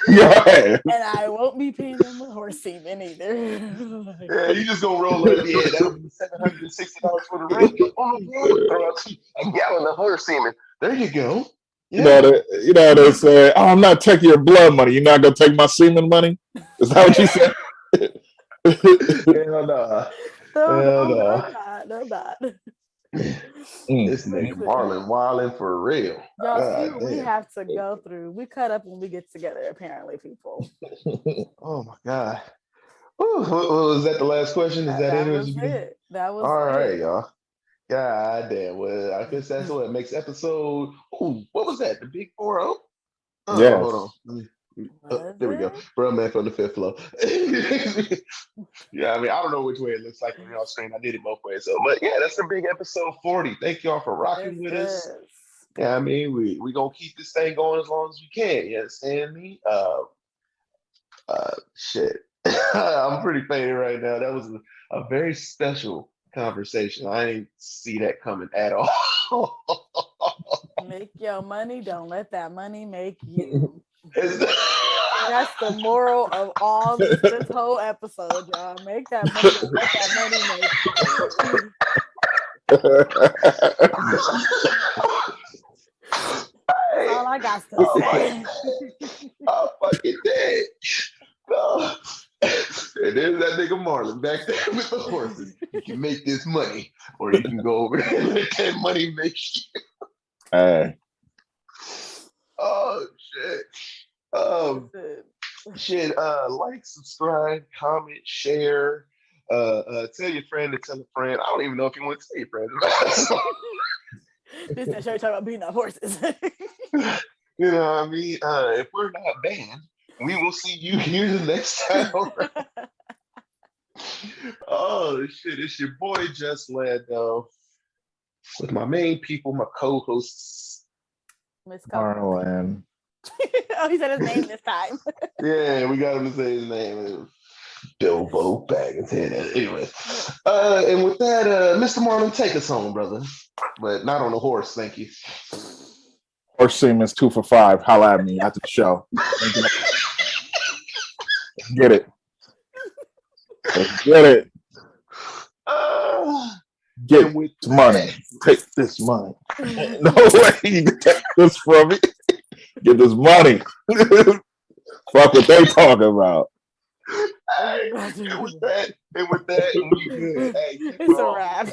Yeah. And I won't be paying them with horse semen either. Yeah, you just gonna roll up. Yeah, that'll be $760 for the rent. Throw out a gallon of horse semen. There you go. Yeah. They say, "Oh, I'm not taking your blood money. You're not gonna take my semen money." Is that what you said? Hell nah. No, not. This nigga Marlon wilding for real. Y'all see what we have to go through. We cut up when we get together, apparently, people. Oh my God. Was that the last question? Is that it? That was all right, y'all. God damn. Well, I guess that's what makes episode. Ooh, what was that? The Big 4-0? Yeah. Hold on. There we go. Bro, man, from the fifth floor. Yeah, I mean, I don't know which way it looks like on y'all screen. I did it both ways. So, but yeah, that's the big episode 40. Thank y'all for rocking with us. Yeah, I mean, we gonna keep this thing going as long as we can. You understand me? Shit. I'm pretty faded right now. That was a very special conversation. I didn't see that coming at all. Make your money. Don't let that money make you. That's the moral of all this whole episode, y'all. Make that money. Let that money make you. That's all I got to say. I'm fucking dead. Oh. And there's that nigga Marlon back there with the horses. You can make this money, or you can go over there and let that money make you. Hey. Oh shit. Like, subscribe, comment, share. Tell your friend to tell a friend. I don't even know if you want to tell your friend about it. This is show talking about beating up horses. You know what I mean? If we're not banned, we will see you here the next time. Oh shit! It's your boy Just Lando with my main people, my co-hosts Miss Coco. Marlon. Oh, he said his name this time. Yeah, we got him to say his name. Bilbo Baggins. Anyway, and with that, Mr. Marlon, take us home, brother. But not on the horse, thank you. Horse Siemens 2 for $5. Holla at me after the show. Get it. Let's get it. Get this money. Take this money. No way you can take this from me. Get this money. Fuck what they talking about. Hey, and with that, we good. Hey, It's a wrap.